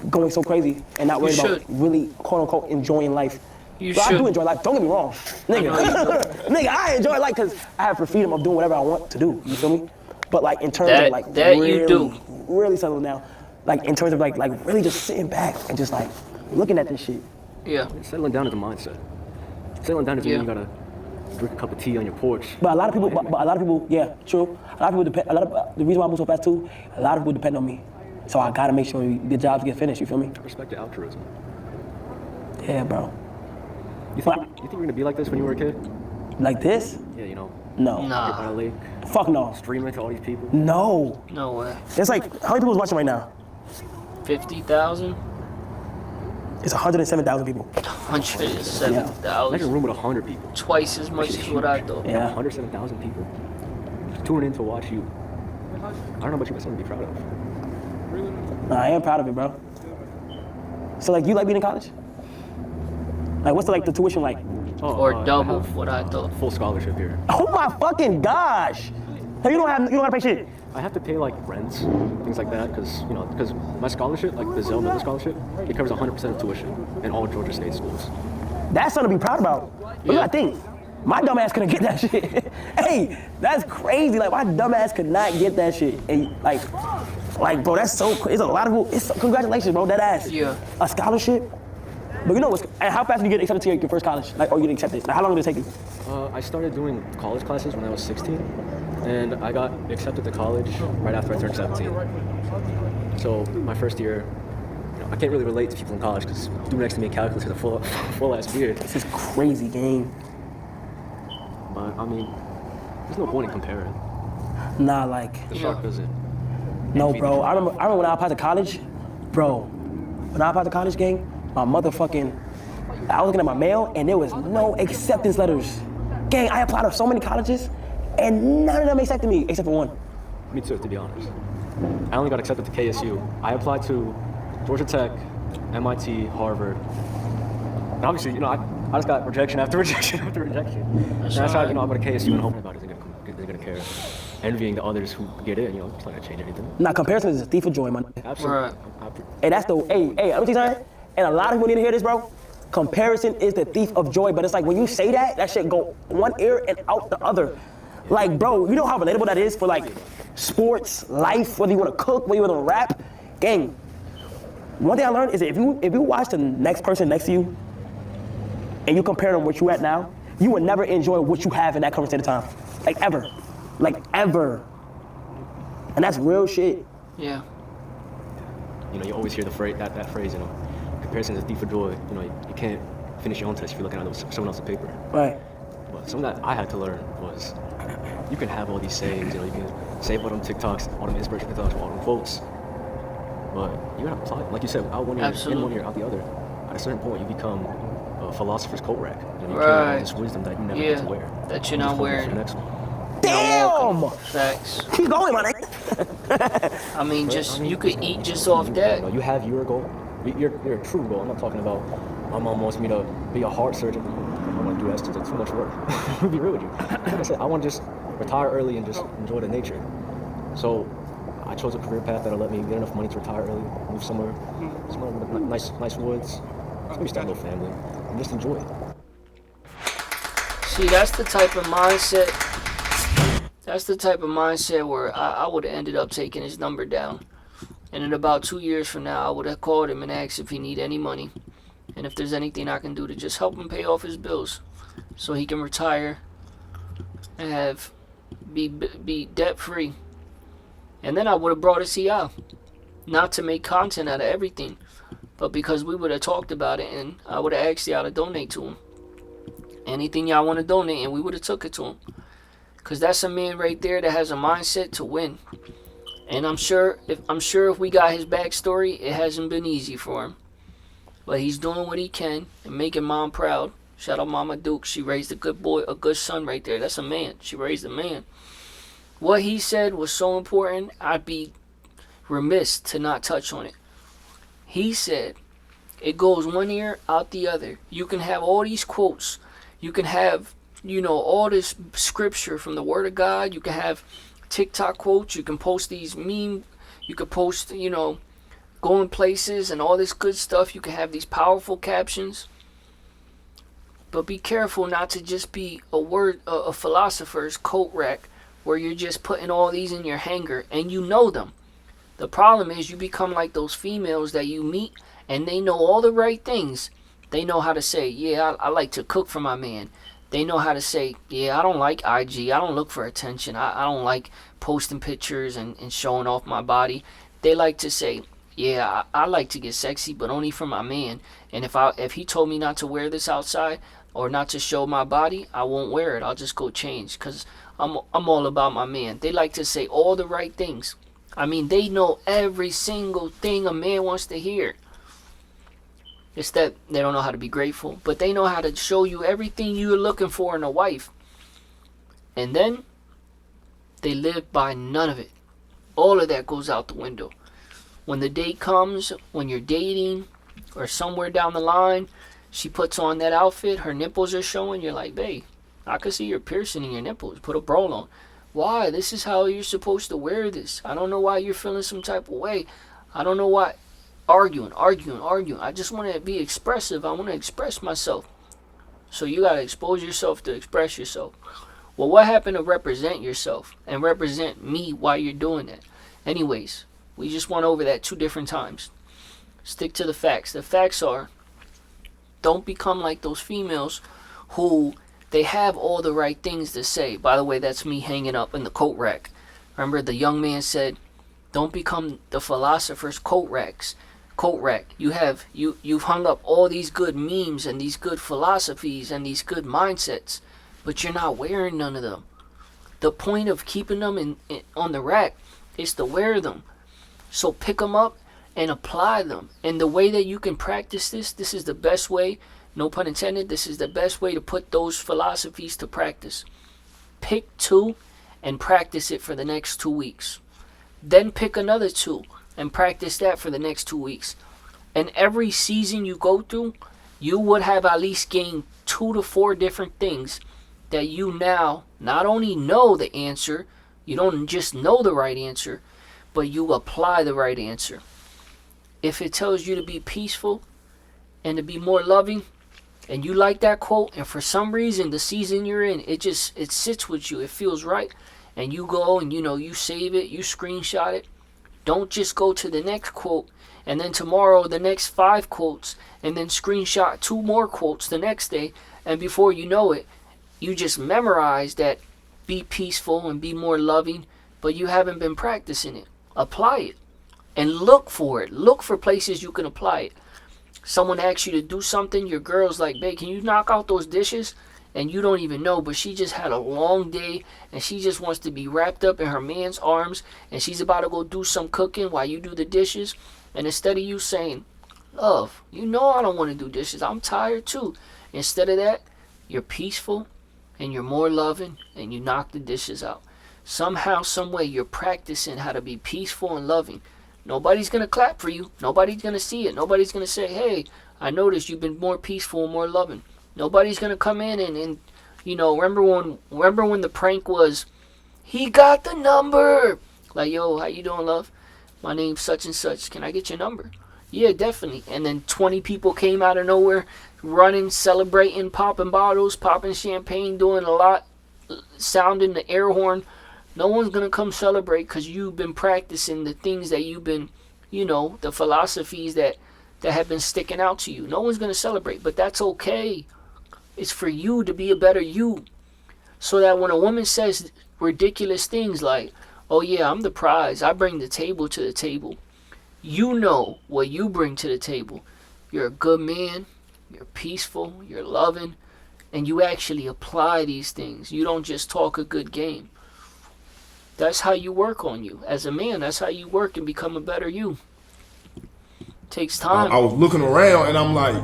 Speaker 10: going so crazy and not worried about really, quote unquote, enjoying life. But I do enjoy life, don't get me wrong. Nigga, I enjoy life because I have the freedom of doing whatever I want to do, you feel me? But like in terms of like really settling down, like in terms of like really just sitting back and just like looking at this shit.
Speaker 1: Yeah.
Speaker 7: Settling down is a mindset. Settling down is when you gotta drink a cup of tea on your porch.
Speaker 10: But a lot of people, yeah, true. A lot of people depend. The reason why I move so fast too, a lot of people depend on me. So I gotta make sure the jobs get finished. You feel me?
Speaker 7: I respect your altruism.
Speaker 10: Yeah, bro.
Speaker 7: You think you're gonna be like this when you were a kid?
Speaker 10: Like this?
Speaker 7: Yeah, you know.
Speaker 10: No.
Speaker 1: Nah.
Speaker 7: By a lake.
Speaker 10: Fuck no.
Speaker 7: Streaming to all these people.
Speaker 10: No.
Speaker 1: No way.
Speaker 10: It's like how many people is watching right now?
Speaker 1: 50,000.
Speaker 10: It's 107,000 people.
Speaker 1: 107,000.
Speaker 7: Imagine a room with 100 people.
Speaker 1: Twice as much as what I thought.
Speaker 10: Yeah.
Speaker 7: 107,000 people. Just tuning in to watch you. I don't know about you, but something to be proud of.
Speaker 10: I am proud of it, bro. So like, you like being in college? Like, what's the tuition like?
Speaker 1: Or double what I thought.
Speaker 7: Full scholarship here.
Speaker 10: Oh my fucking gosh! Hey, you don't have to pay shit.
Speaker 7: I have to pay like rents, things like that, because my scholarship, like the Zell Miller scholarship, it covers 100% of tuition in all Georgia State schools.
Speaker 10: That's something to be proud about. But you gotta think, my dumb ass couldn't get that shit. Hey, that's crazy. Like, my dumb ass could not get that shit. And like, bro, that's so crazy. It's a lot of congratulations, bro, that ass.
Speaker 1: Yeah.
Speaker 10: A scholarship. But you know what's, and how fast did you get accepted to your first college? Like, or you get accepted? Like, how long did it take you?
Speaker 7: I started doing college classes when I was 16, and I got accepted to college right after I turned 17. So my first year, I can't really relate to people in college because dude next to me in calculus with a full ass beard.
Speaker 10: This is crazy game.
Speaker 7: But I mean, there's no point in comparing.
Speaker 10: Nah, like.
Speaker 7: The shark doesn't.
Speaker 10: No, bro. I remember when I applied to college, bro. When I applied to college, gang, I was looking at my mail and there was no acceptance letters. Gang, I applied to so many colleges and none of them accepted me except for one.
Speaker 7: Me too, to be honest. I only got accepted to KSU. I applied to Georgia Tech, MIT, Harvard. And obviously, I just got rejection after rejection after rejection. And I tried, I'm going to KSU and hoping about it. They're going to care. Envying the others who get in, it's not going to change anything.
Speaker 10: Nah, comparison is a thief of joy, man.
Speaker 7: Absolutely.
Speaker 1: Right.
Speaker 10: Hey, that's the, hey, let me tell you something. And a lot of people need to hear this, bro. Comparison is the thief of joy, but it's like when you say that shit go one ear and out the other. Like, bro, you know how relatable that is for like sports, life, whether you want to cook, whether you want to rap. Gang, one thing I learned is that if you watch the next person next to you and you compare them what you at now, you will never enjoy what you have in that current state of time. Like ever. Like ever. And that's real shit.
Speaker 1: Yeah.
Speaker 7: You always hear the phrase, that phrase, comparison is a thief of joy. You can't finish your own test if you're looking at someone else's paper.
Speaker 10: Right.
Speaker 7: But something that I had to learn was you can have all these sayings, you can save all them TikToks, all them inspirational TikToks, all them quotes, but you gotta apply it. Like you said, out one ear, in one ear, out the other. At a certain point, you become a philosopher's coat rack. You carry all this wisdom that you never get to wear.
Speaker 1: That you're not wearing.
Speaker 7: The next one.
Speaker 10: Damn!
Speaker 1: Facts.
Speaker 10: Keep going, my nigga.
Speaker 1: I mean, you could eat just off that.
Speaker 7: You have your goal. You're a true goal. I'm not talking about my mom wants me to be a heart surgeon. I don't want to do that. It's too much work. I'll be real with you. Like I said, I want to just retire early and just enjoy the nature. So I chose a career path that'll let me get enough money to retire early, move somewhere with nice woods, maybe start a little family, and just enjoy it.
Speaker 1: See, that's the type of mindset. That's the type of mindset where I would have ended up taking his number down. And in about 2 years from now, I would have called him and asked if he need any money. And if there's anything I can do to just help him pay off his bills. So he can retire and be debt free. And then I would have brought a CI. Not to make content out of everything. But because we would have talked about it and I would have asked y'all to donate to him. Anything y'all want to donate and we would have took it to him. Because that's a man right there that has a mindset to win. And I'm sure if we got his backstory, it hasn't been easy for him. But he's doing what he can and making mom proud. Shout out Mama Duke. She raised a good boy, a good son right there. That's a man. She raised a man. What he said was so important, I'd be remiss to not touch on it. He said, it goes one ear, out the other. You can have all these quotes. You can have, all this scripture from the Word of God. You can have TikTok quotes. You can post these memes. You can post, going places and all this good stuff. You can have these powerful captions. But be careful not to just be a philosopher's coat rack where you're just putting all these in your hanger and you know them. The problem is you become like those females that you meet and they know all the right things. They know how to say, yeah, I like to cook for my man. They know how to say, yeah, I don't like IG. I don't look for attention. I don't like posting pictures and showing off my body. They like to say, yeah, I like to get sexy, but only for my man. And if he told me not to wear this outside or not to show my body, I won't wear it. I'll just go change because I'm all about my man. They like to say all the right things. I mean, they know every single thing a man wants to hear. It's that they don't know how to be grateful, but they know how to show you everything you're looking for in a wife. And then they live by none of it. All of that goes out the window. when the date comes, when you're dating or somewhere down the line, she puts on that outfit, her nipples are showing, you're like, babe, I can see your piercing in your nipples. Put a bra on. Why? This is how you're supposed to wear this. I don't know why you're feeling some type of way. I don't know why. Arguing. I just want to be expressive. I want to express myself. So you got to expose yourself to express yourself. Well, what happened to represent yourself and represent me while you're doing that? Anyways, we just went over that 2 different times. Stick to the facts. The facts are, don't become like those females who they have all the right things to say. By the way, that's me hanging up in the coat rack. Remember the young man said, don't become the philosopher's coat rack. You've hung up all these good memes and these good philosophies and these good mindsets, but you're not wearing none of them. The point of keeping them on the rack is to wear them. So pick them up and apply them. And the way that you can practice this is the best way, no pun intended, this is the best way to put those philosophies to practice. Pick 2 and practice it for the next 2 weeks. Then pick another 2 and practice that for the next 2 weeks. And every season you go through, you would have at least gained 2 to 4 different things that you now not only know the answer, you don't just know the right answer, but you apply the right answer. If it tells you to be peaceful and to be more loving, and you like that quote, and for some reason the season you're in, it sits with you, it feels right, and you go and you save it, you screenshot it. Don't just go to the next quote and then tomorrow the next 5 quotes and then screenshot 2 more quotes the next day, and before you know it, you just memorize that be peaceful and be more loving, but you haven't been practicing it. Apply it and look for it. Look for places you can apply it. Someone asks you to do something, your girl's like, babe, can you knock out those dishes? And you don't even know, but she just had a long day and she just wants to be wrapped up in her man's arms, and she's about to go do some cooking while you do the dishes. And instead of you saying, love, I don't want to do dishes, I'm tired too. Instead of that, you're peaceful and you're more loving and you knock the dishes out. Somehow, some way, you're practicing how to be peaceful and loving. Nobody's going to clap for you. Nobody's going to see it. Nobody's going to say, hey, I noticed you've been more peaceful and more loving. Nobody's going to come in and remember when the prank was, he got the number. Like, yo, how you doing, love? My name's such and such. Can I get your number? Yeah, definitely. And then 20 people came out of nowhere, running, celebrating, popping bottles, popping champagne, doing a lot, sounding the air horn. No one's going to come celebrate because you've been practicing the things that you've been, the philosophies that have been sticking out to you. No one's going to celebrate, but that's okay. It's for you to be a better you. So that when a woman says ridiculous things like, oh yeah, I'm the prize, I bring the table to the table, you know what you bring to the table. You're a good man, you're peaceful, you're loving, and you actually apply these things. You don't just talk a good game. That's how you work on you. As a man, that's how you work and become a better you. Takes time.
Speaker 11: I was looking around and I'm like,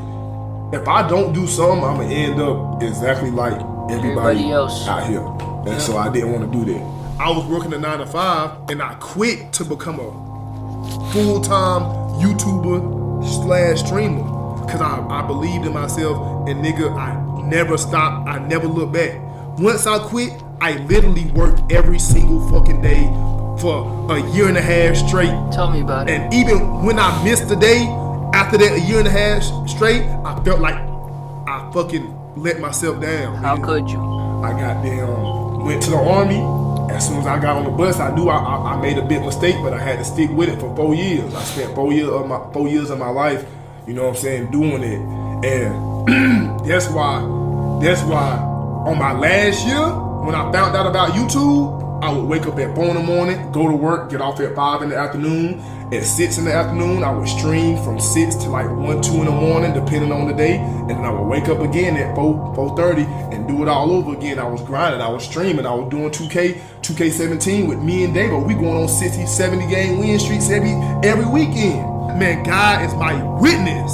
Speaker 11: if I don't do something, I'm going to end up exactly like everybody else out here. And so I didn't want to do that. I was working a 9 to 5 and I quit to become a full-time YouTuber / streamer. Because I believed in myself, and nigga, I never stopped. I never looked back. Once I quit, I literally worked every single fucking day for a year and a half straight.
Speaker 1: Tell me about it.
Speaker 11: And even when I missed a day, after that, a year and a half straight, I felt like I fucking let myself down.
Speaker 1: How could you?
Speaker 11: I went to the Army. As soon as I got on the bus, I knew I made a big mistake, but I had to stick with it for 4 years. I spent 4 years of my life, doing it. And that's why on my last year, when I found out about YouTube, I would wake up at 4 in the morning, go to work, get off at 5 in the afternoon. At 6 in the afternoon, I would stream from 6 to like 1, 2 in the morning, depending on the day. And then I would wake up again at 4:30 and do it all over again. I was grinding, I was streaming, I was doing 2K17 with me and David. We going on 60, 70 game win streaks every weekend. Man, God is my witness.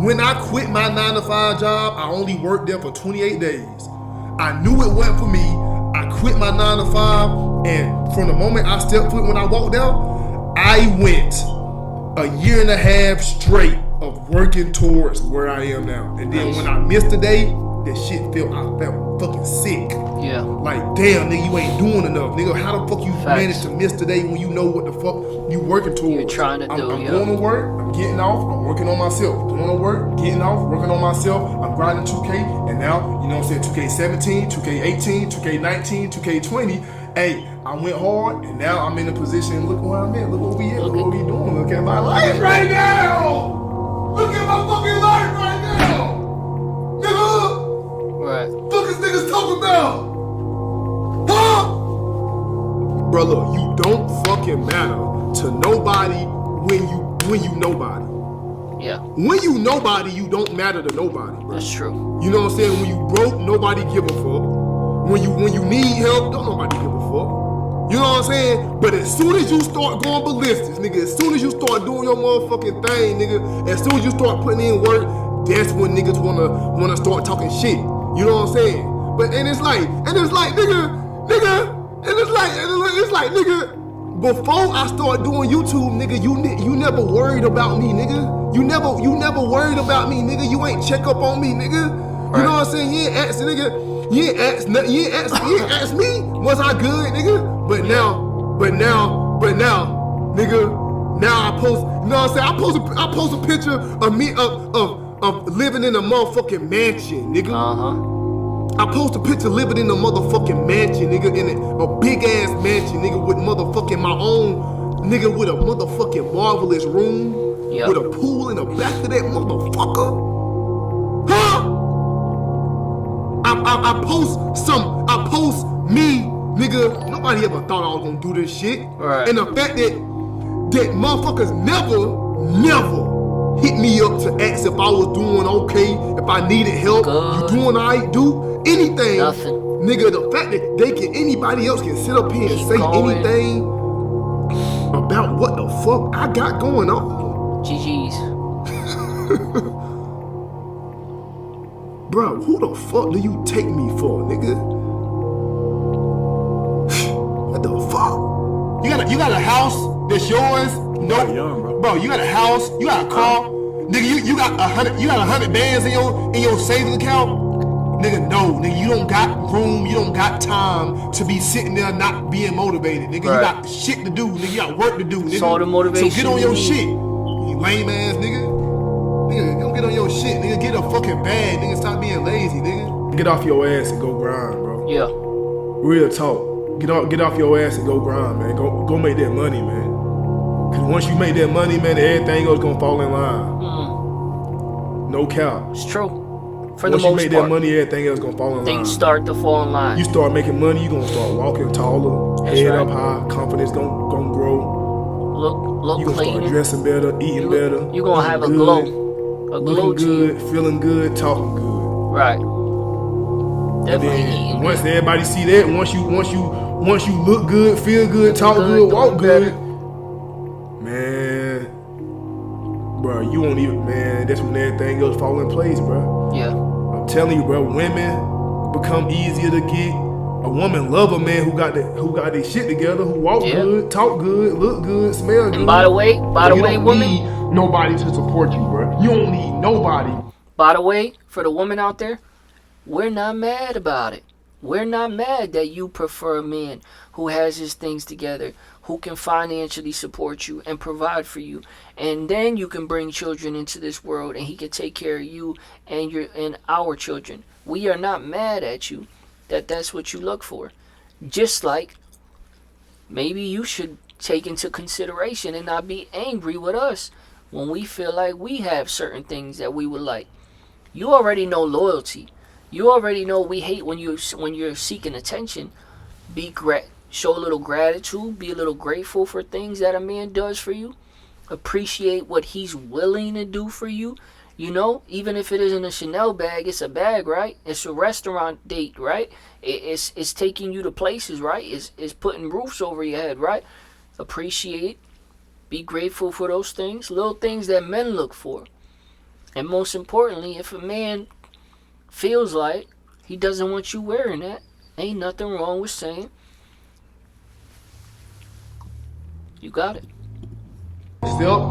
Speaker 11: When I quit my 9 to 5 job, I only worked there for 28 days. I knew it wasn't for me. I quit my 9 to 5, and from the moment I stepped foot when I walked out, I went a year and a half straight of working towards where I am now. And then when I missed a day, that shit I felt fucking sick.
Speaker 1: Yeah.
Speaker 11: Like, damn, nigga, you ain't doing enough. Nigga, how the fuck you managed to miss today when you know what the fuck you working towards?
Speaker 1: You're trying to do,
Speaker 11: I'm going to work, I'm getting off, I'm working on myself. Going to work, getting off, working on myself. I'm grinding 2K, and now, you know what I'm saying, 2K17, 2K18, 2K19, 2K20. Hey, I went hard, and now I'm in a position, look where I'm at, look what we at, look what we doing, look at my life right now! Look at my fucking life right now! Nigga!
Speaker 1: Right.
Speaker 11: Fuck is niggas talking about? Huh? Brother, you don't fucking matter to nobody when you nobody.
Speaker 1: Yeah.
Speaker 11: When you nobody, you don't matter to nobody, bro.
Speaker 1: That's true.
Speaker 11: You know what I'm saying? When you broke, nobody give a fuck. When you need help, don't nobody give a fuck. You know what I'm saying? But as soon as you start going ballistics, nigga, as soon as you start doing your motherfucking thing, nigga, as soon as you start putting in work, that's when niggas wanna start talking shit. You know what I'm saying? But it's like, nigga, before I start doing YouTube, nigga, you never worried about me, nigga. You never worried about me, nigga. You ain't check up on me, nigga. You know what I'm saying? You ain't ask, nigga. You ain't ask me, was I good, nigga? But now, nigga, now I post, you know what I'm saying? I post a picture of me of living in a motherfucking mansion, nigga. I post a picture living in a motherfucking mansion, nigga, in a big ass mansion, nigga, with motherfucking my own, nigga, with a motherfucking marvelous room, with a pool in the back of that motherfucker. Huh? I post me, nigga. Nobody ever thought I was gonna do this shit. Right. And the fact that motherfuckers never hit me up to ask if I was doing okay, if I needed help, you doing alright, do anything.
Speaker 1: Nothing.
Speaker 11: Nigga, the fact that anybody else can sit up here and say anything about what the fuck I got going on.
Speaker 1: GG's.
Speaker 11: Bro, who the fuck do you take me for, nigga? What the fuck? You got a house that's yours? No, bro. You got a house, you got a car, nigga. You got 100 bands in your savings account, nigga. No, nigga, you don't got room, you don't got time to be sitting there not being motivated, nigga. Right. You got shit to do, nigga. You got work to do, nigga.
Speaker 1: So the motivation.
Speaker 11: So get on your shit, you lame ass nigga. Nigga, don't get on your shit, nigga. Get a fucking bag, nigga. Stop being lazy, nigga. Get off your ass and go grind, bro.
Speaker 1: Yeah.
Speaker 11: Real talk. Get off your ass and go grind, man. Go make that money, man. Cause once you make that money, man, everything else gonna fall in line. No cap.
Speaker 1: It's true. For
Speaker 11: once
Speaker 1: the most part.
Speaker 11: Once you make that money, everything else gonna fall in line.
Speaker 1: Things start to fall in line.
Speaker 11: You start making money, you gonna start walking taller, head up high, confidence gonna grow.
Speaker 1: Look
Speaker 11: you gonna
Speaker 1: cleaner.
Speaker 11: start dressing better, eating better.
Speaker 1: You gonna have a glow. A glow
Speaker 11: looking good, feeling good, talking good.
Speaker 1: Right. Definitely eating.
Speaker 11: Once everybody see that, once you look good, feel good, talk good, walk good. Man, bro, you won't even, man, that's when everything else fall in place, bro.
Speaker 1: Yeah.
Speaker 11: I'm telling you, bro, women become easier to get. A woman love a man who got their shit together, who walk good, talk good, look good, smell good.
Speaker 1: And by the way, women,
Speaker 11: need nobody to support you, bro. You don't need nobody.
Speaker 1: By the way, for the woman out there, we're not mad about it. We're not mad that you prefer a man who has his things together, who can financially support you and provide for you, and then you can bring children into this world and he can take care of you and our children. We are not mad at you that that's what you look for. Just like maybe you should take into consideration and not be angry with us when we feel like we have certain things that we would like. You already know loyalty. You already know we hate when you're seeking attention. Show a little gratitude. Be a little grateful for things that a man does for you. Appreciate what he's willing to do for you. You know, even if it isn't a Chanel bag, it's a bag, right? It's a restaurant date, right? It's taking you to places, right? It's putting roofs over your head, right? Appreciate. Be grateful for those things. Little things that men look for. And most importantly, if a man feels like he doesn't want you wearing that, ain't nothing wrong with saying, you got it.
Speaker 11: Still,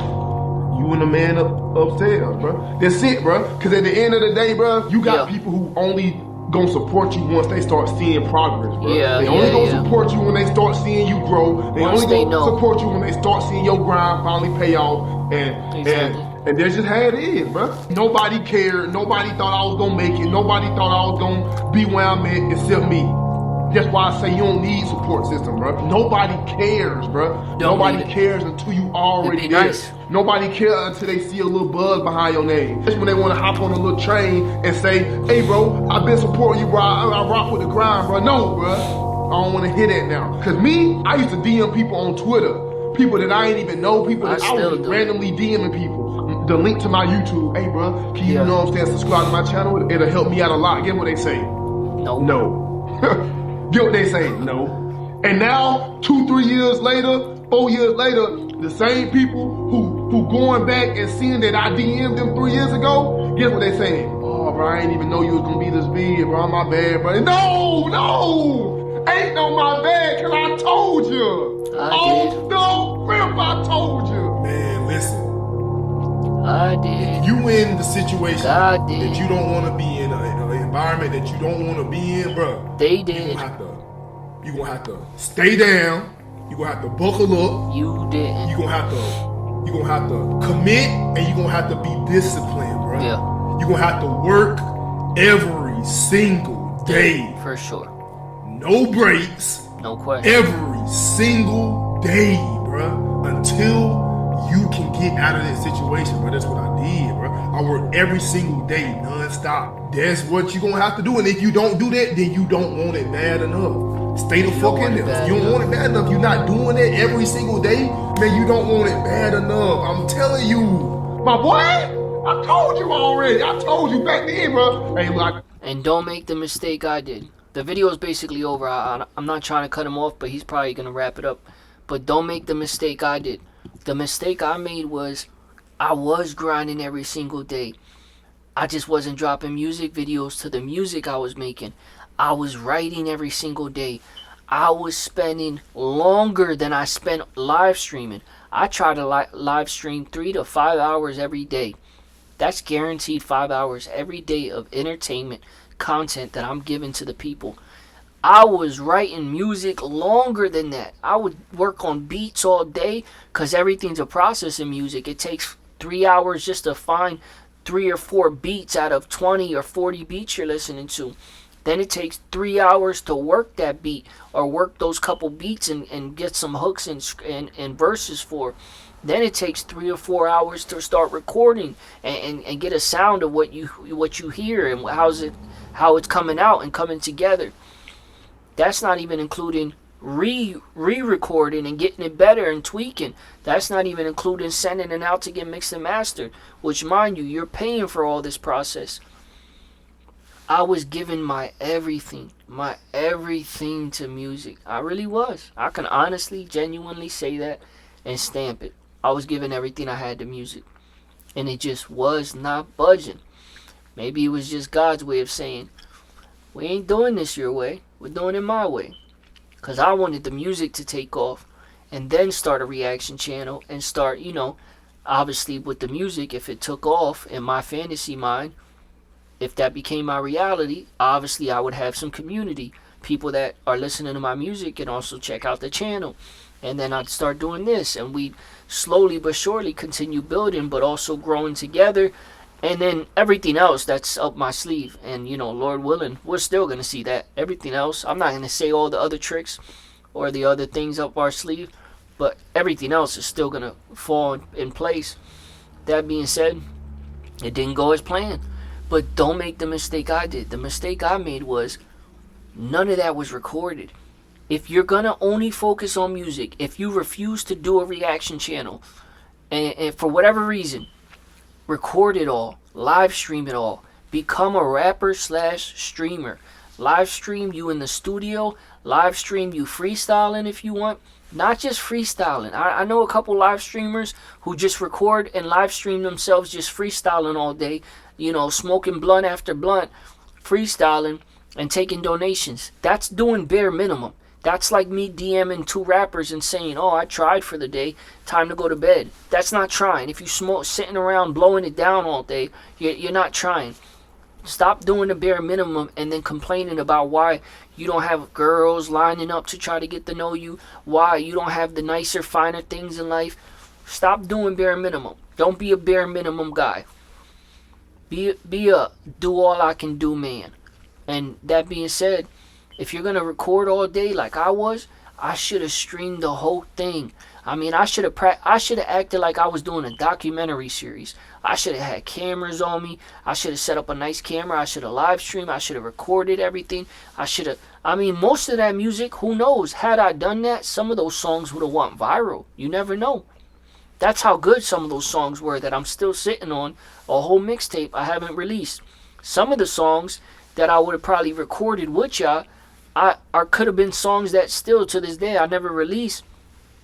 Speaker 11: You and the man upstairs, bro. That's it, bro. Because at the end of the day, bro, you got people who only gonna support you once they start seeing progress, bro. They only gonna support you when they start seeing you grow. They only gonna support you when they start seeing your grind finally pay off. And that's just how it is, bro. Nobody cared. Nobody thought I was gonna make it. Nobody thought I was gonna be where I'm at except me. That's why I say you don't need support system, bro. Nobody cares, bro. Nobody cares until you already there. Nice. Nobody cares until they see a little buzz behind your name. That's when they want to hop on a little train and say, hey, bro, I've been supporting you, bro. I rock with the grind, bro. No, bro. I don't want to hear that now. Because me, I used to DM people on Twitter. People that I ain't even know. People that I was just randomly DMing people. The link to my YouTube. Hey, bro, can you know what I'm saying? Subscribe to my channel. It'll help me out a lot. Get what they say. No. Get what they say? No. And now, 2-3 years later, 4 years later, the same people who going back and seeing that I DM'd them 3 years ago, guess what they saying? Oh, bro, I ain't even know you was gonna be this big, bro. My bad, bro. No! Ain't no my bad, cause I told you. The rip, I told you. Man, listen.
Speaker 1: I did.
Speaker 11: If you in the situation that you don't want to be in, an environment that you don't want to be in, bro.
Speaker 1: They did.
Speaker 11: You gonna have to stay down. You gonna have to buckle up.
Speaker 1: You did.
Speaker 11: You gonna have to commit, and you gonna have to be disciplined, bro.
Speaker 1: Yeah.
Speaker 11: You gonna have to work every single day.
Speaker 1: For sure.
Speaker 11: No breaks.
Speaker 1: No question.
Speaker 11: Every single day, bro. Until you can get out of that situation, bro. That's what I did, bro. I work every single day, non-stop. That's what you gonna have to do. And if you don't do that, then you don't want it bad enough. Stay the fuck in there. If you don't want it bad enough, you're not doing it every single day, man, you don't want it bad enough. I'm telling you. My boy, I told you already. I told you back then, bro. Hey, look.
Speaker 1: And don't make the mistake I did. The video is basically over. I'm not trying to cut him off, but he's probably gonna wrap it up. But don't make the mistake I did. The mistake I made was I was grinding every single day. I just wasn't dropping music videos to the music I was making. I was writing every single day. I was spending longer than I spent live streaming. I try to live stream 3 to 5 hours every day. That's guaranteed 5 hours every day of entertainment content that I'm giving to the people. I was writing music longer than that. I would work on beats all day because everything's a process in music. It takes 3 hours just to find 3 or 4 beats out of 20 or 40 beats you're listening to. Then it takes 3 hours to work that beat or work those couple beats and get some hooks and verses for. Then it takes 3 or 4 hours to start recording and get a sound of what you hear and how it's coming out and coming together. That's not even including re-recording and getting it better and tweaking. That's not even including sending it out to get mixed and mastered, which, mind you, you're paying for all this process. I was giving my everything to music. I really was. I can honestly, genuinely say that and stamp it. I was giving everything I had to music. And it just was not budging. Maybe it was just God's way of saying, we ain't doing this your way. We're doing it my way. Because I wanted the music to take off and then start a reaction channel and start, obviously with the music, if it took off in my fantasy mind, if that became my reality, obviously I would have some community. People that are listening to my music and also check out the channel. And then I'd start doing this. And we'd slowly but surely continue building, but also growing together. And then everything else that's up my sleeve. And, Lord willing, we're still going to see that. Everything else, I'm not going to say all the other tricks or the other things up our sleeve. But everything else is still going to fall in place. That being said, it didn't go as planned. But don't make the mistake I did. The mistake I made was none of that was recorded. If you're going to only focus on music, if you refuse to do a reaction channel, and for whatever reason, record it all, live stream it all, become a rapper / streamer. Live stream you in the studio, live stream you freestyling if you want. Not just freestyling. I know a couple live streamers who just record and live stream themselves just freestyling all day, smoking blunt after blunt, freestyling and taking donations. That's doing bare minimum. That's like me DMing 2 rappers and saying, oh, I tried for the day, time to go to bed. That's not trying. If you sitting around blowing it down all day, you're not trying. Stop doing the bare minimum and then complaining about why you don't have girls lining up to try to get to know you, why you don't have the nicer, finer things in life. Stop doing bare minimum. Don't be a bare minimum guy. Be a do all I can do man. And that being said, if you're gonna record all day like I was, I should have streamed the whole thing. I mean, I should have acted like I was doing a documentary series. I should have had cameras on me. I should have set up a nice camera. I should have live streamed. I should have recorded everything. I mean, most of that music, who knows? Had I done that, some of those songs would have went viral. You never know. That's how good some of those songs were that I'm still sitting on a whole mixtape I haven't released. Some of the songs that I would have probably recorded with y'all, could have been songs that still to this day I never released.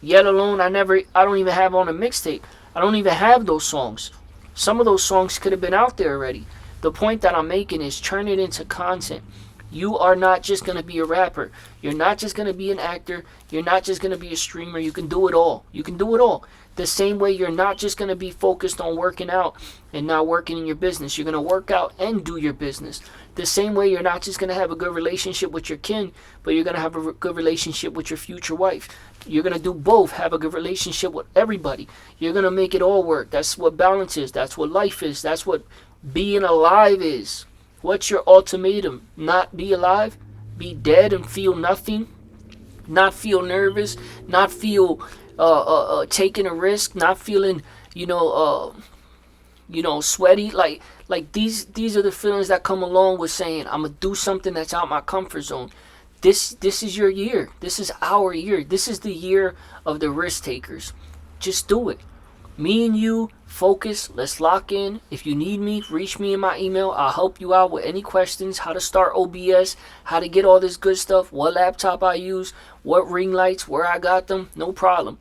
Speaker 1: Yet alone I don't even have on a mixtape. I don't even have those songs. Some of those songs could have been out there already. The point that I'm making is turn it into content. You are not just going to be a rapper. You're not just going to be an actor. You're not just going to be a streamer. You can do it all. You can do it all. The same way you're not just going to be focused on working out and not working in your business. You're going to work out and do your business. The same way you're not just going to have a good relationship with your kin, but you're going to have a good relationship with your future wife. You're going to do both. Have a good relationship with everybody. You're going to make it all work. That's what balance is. That's what life is. That's what being alive is. What's your ultimatum? Not be alive? Be dead and feel nothing? Not feel nervous? Not feel taking a risk? Not feeling, sweaty? Like these are the feelings that come along with saying, I'm going to do something that's out my comfort zone. This is your year. This is our year. This is the year of the risk takers. Just do it. Me and you, focus. Let's lock in. If you need me, reach me in my email. I'll help you out with any questions. How to start OBS. How to get all this good stuff. What laptop I use. What ring lights. Where I got them. No problem.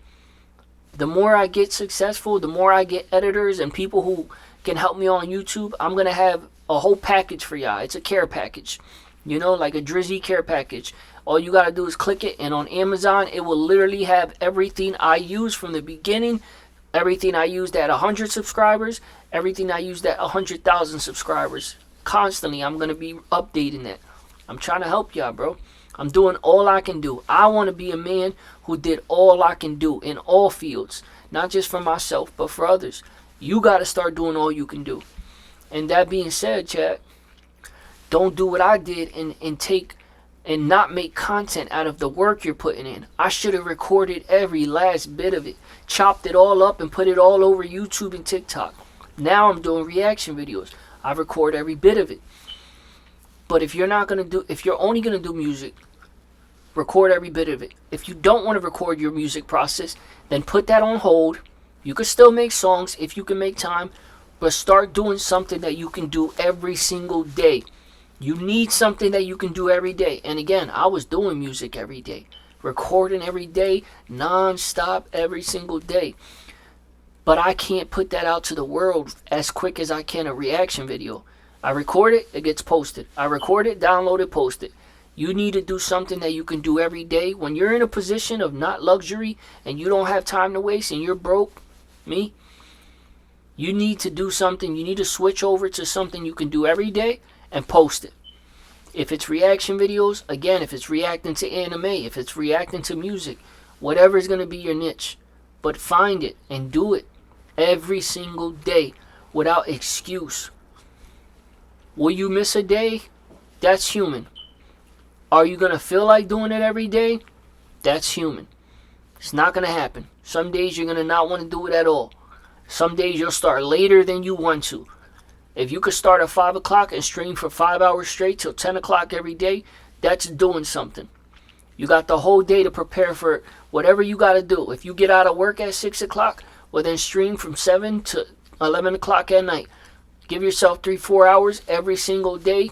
Speaker 1: The more I get successful, the more I get editors and people who can help me on YouTube, I'm going to have a whole package for y'all. It's a care package. Like a Drizzy care package. All you got to do is click it, and on Amazon, it will literally have everything I use from the beginning, everything I used at 100 subscribers, everything I used at 100,000 subscribers. Constantly, I'm going to be updating that. I'm trying to help y'all, bro. I'm doing all I can do. I want to be a man who did all I can do in all fields. Not just for myself, but for others. You got to start doing all you can do. And that being said, chat, don't do what I did and not make content out of the work you're putting in. I should have recorded every last bit of it, chopped it all up and put it all over YouTube and TikTok. Now I'm doing reaction videos. I record every bit of it. But if you're only gonna do music, record every bit of it. If you don't want to record your music process, then put that on hold. You can still make songs if you can make time, but start doing something that you can do every single day. You need something that you can do every day. And again, I was doing music every day, recording every day, non-stop every single day. But I can't put that out to the world as quick as I can a reaction video. I record it, it gets posted. I record it, download it, post it. You need to do something that you can do every day. When you're in a position of not luxury and you don't have time to waste and you're broke, you need to do something. You need to switch over to something you can do every day and post it. If it's reaction videos, again, if it's reacting to anime, if it's reacting to music, whatever is going to be your niche. But find it and do it every single day without excuse. Will you miss a day? That's human. Are you going to feel like doing it every day? That's human. It's not going to happen. Some days you're going to not want to do it at all. Some days you'll start later than you want to. If you could start at 5 o'clock and stream for 5 hours straight till 10 o'clock every day, that's doing something. You got the whole day to prepare for whatever you got to do. If you get out of work at 6 o'clock, well then stream from 7 to 11 o'clock at night. Give yourself 3-4 hours every single day,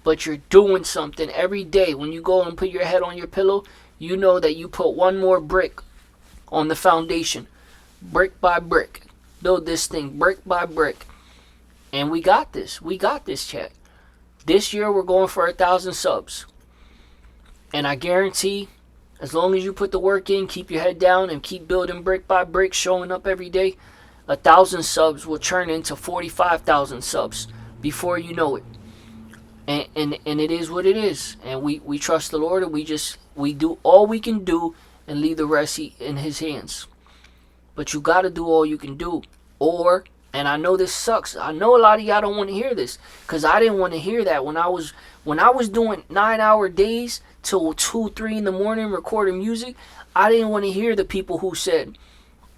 Speaker 1: but you're doing something every day. When you go and put your head on your pillow, you know that you put one more brick on the foundation. Brick by brick. Build this thing brick by brick. And we got this. We got this, chat. This year we're going for 1,000 subs. And I guarantee As long as you put the work in, keep your head down, and keep building brick by brick, showing up every day, 1,000 subs will turn into 45,000 subs before you know it. And it is what it is. And we trust the Lord, and we do all we can do and leave the rest in his hands. But you got to do all you can do. And I know this sucks. I know a lot of y'all don't want to hear this, because I didn't want to hear that when I was doing 9-hour days till 2, 3 in the morning recording music. I didn't want to hear the people who said,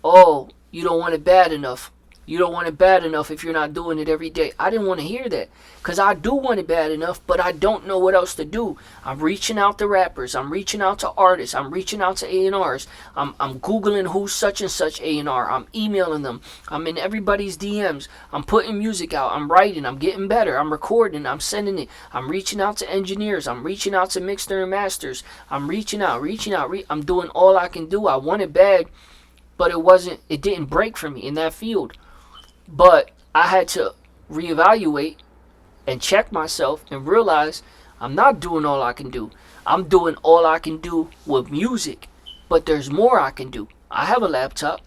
Speaker 1: "Oh, you don't want it bad enough. You don't want it bad enough if you're not doing it every day." I didn't want to hear that, because I do want it bad enough, but I don't know what else to do. I'm reaching out to rappers. I'm reaching out to artists. I'm reaching out to A&Rs. I'm Googling who's such and such A&R. I'm emailing them. I'm in everybody's DMs. I'm putting music out. I'm writing. I'm getting better. I'm recording. I'm sending it. I'm reaching out to engineers. I'm reaching out to mixer and masters. I'm reaching out. I'm doing all I can do. I want it bad, but it didn't break for me in that field. But I had to reevaluate and check myself and realize I'm not doing all I can do. I'm doing all I can do with music, but there's more I can do. I have a laptop.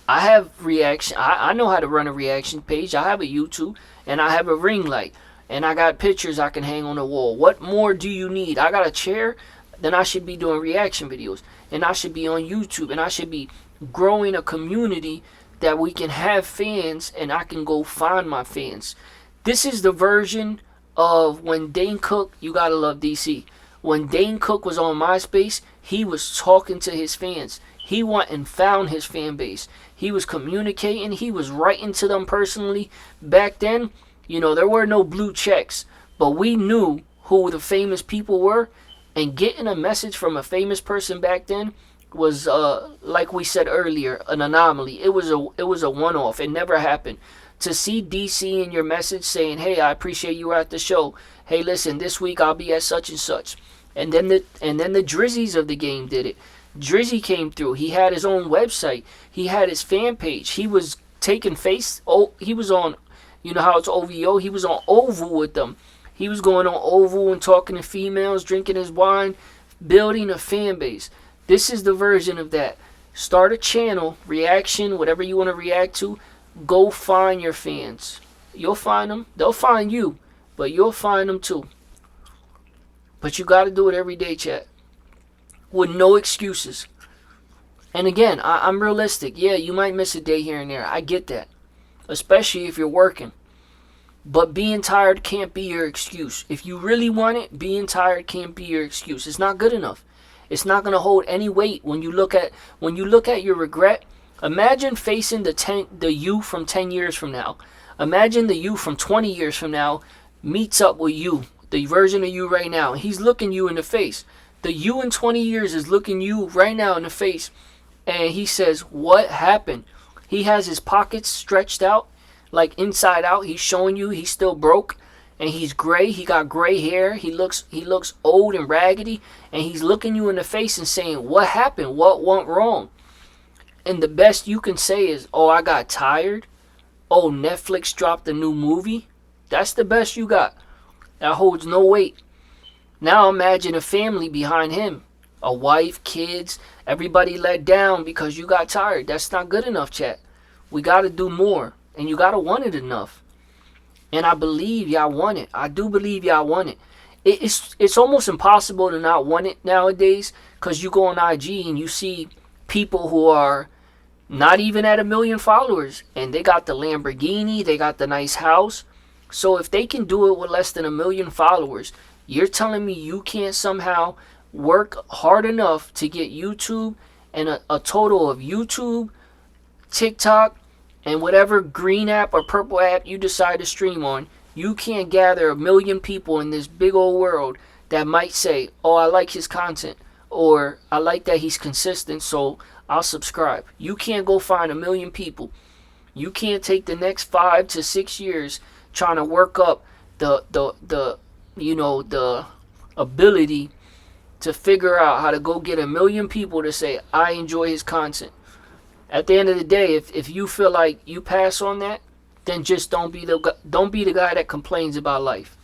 Speaker 1: I have reaction. I know how to run a reaction page. I have a YouTube, and I have a ring light, and I got pictures I can hang on the wall. What more do you need? I got a chair. Then I should be doing reaction videos, and I should be on YouTube, and I should be growing a community that we can have fans, and I can go find my fans. This is the version of when Dane Cook, you gotta love DC. When Dane Cook was on MySpace, he was talking to his fans. He went and found his fan base. He was communicating. He was writing to them personally. Back then, there were no blue checks, but we knew who the famous people were, and getting a message from a famous person back then was like we said earlier, an anomaly. It was a one-off. It never happened. To see DC in your message saying, "Hey, I appreciate you at the show. Hey, listen, this week I'll be at such and such." And then the Drizzies of the game did it. Drizzy came through. He had his own website. He had his fan page. He was taking he was on, you know how it's OVO? He was on Oval with them. He was going on Oval and talking to females, drinking his wine, building a fan base. This is the version of that. Start a channel, reaction, whatever you want to react to. Go find your fans. You'll find them. They'll find you, but you'll find them too. But you got to do it every day, chat. With no excuses. And again, I'm realistic. Yeah, you might miss a day here and there. I get that. Especially if you're working. But being tired can't be your excuse. If you really want it, being tired can't be your excuse. It's not good enough. It's not going to hold any weight when you look at your regret. Imagine facing the you from 10 years from now. Imagine the you from 20 years from now meets up with you, the version of you right now. He's looking you in the face. The you in 20 years is looking you right now in the face, and he says, "What happened?" He has his pockets stretched out, like inside out. He's showing you he's still broke. And he's gray. He got gray hair. He looks old and raggedy. And he's looking you in the face and saying, "What happened? What went wrong?" And the best you can say is, "Oh, I got tired. Oh, Netflix dropped a new movie." That's the best you got. That holds no weight. Now imagine a family behind him. A wife, kids, everybody let down because you got tired. That's not good enough, chat. We got to do more. And you got to want it enough. And I believe y'all want it. I do believe y'all want it. It's almost impossible to not want it nowadays, because you go on IG and you see people who are not even at 1 million followers, and they got the Lamborghini, they got the nice house. So if they can do it with less than 1 million followers, you're telling me you can't somehow work hard enough to get YouTube and a total of YouTube, TikTok, and whatever green app or purple app you decide to stream on, you can't gather 1 million people in this big old world that might say, "Oh, I like his content," or "I like that he's consistent, so I'll subscribe." You can't go find 1 million people. You can't take the next 5 to 6 years trying to work up the ability to figure out how to go get 1 million people to say, "I enjoy his content." At the end of the day, if you feel like you pass on that, then just don't be the guy that complains about life.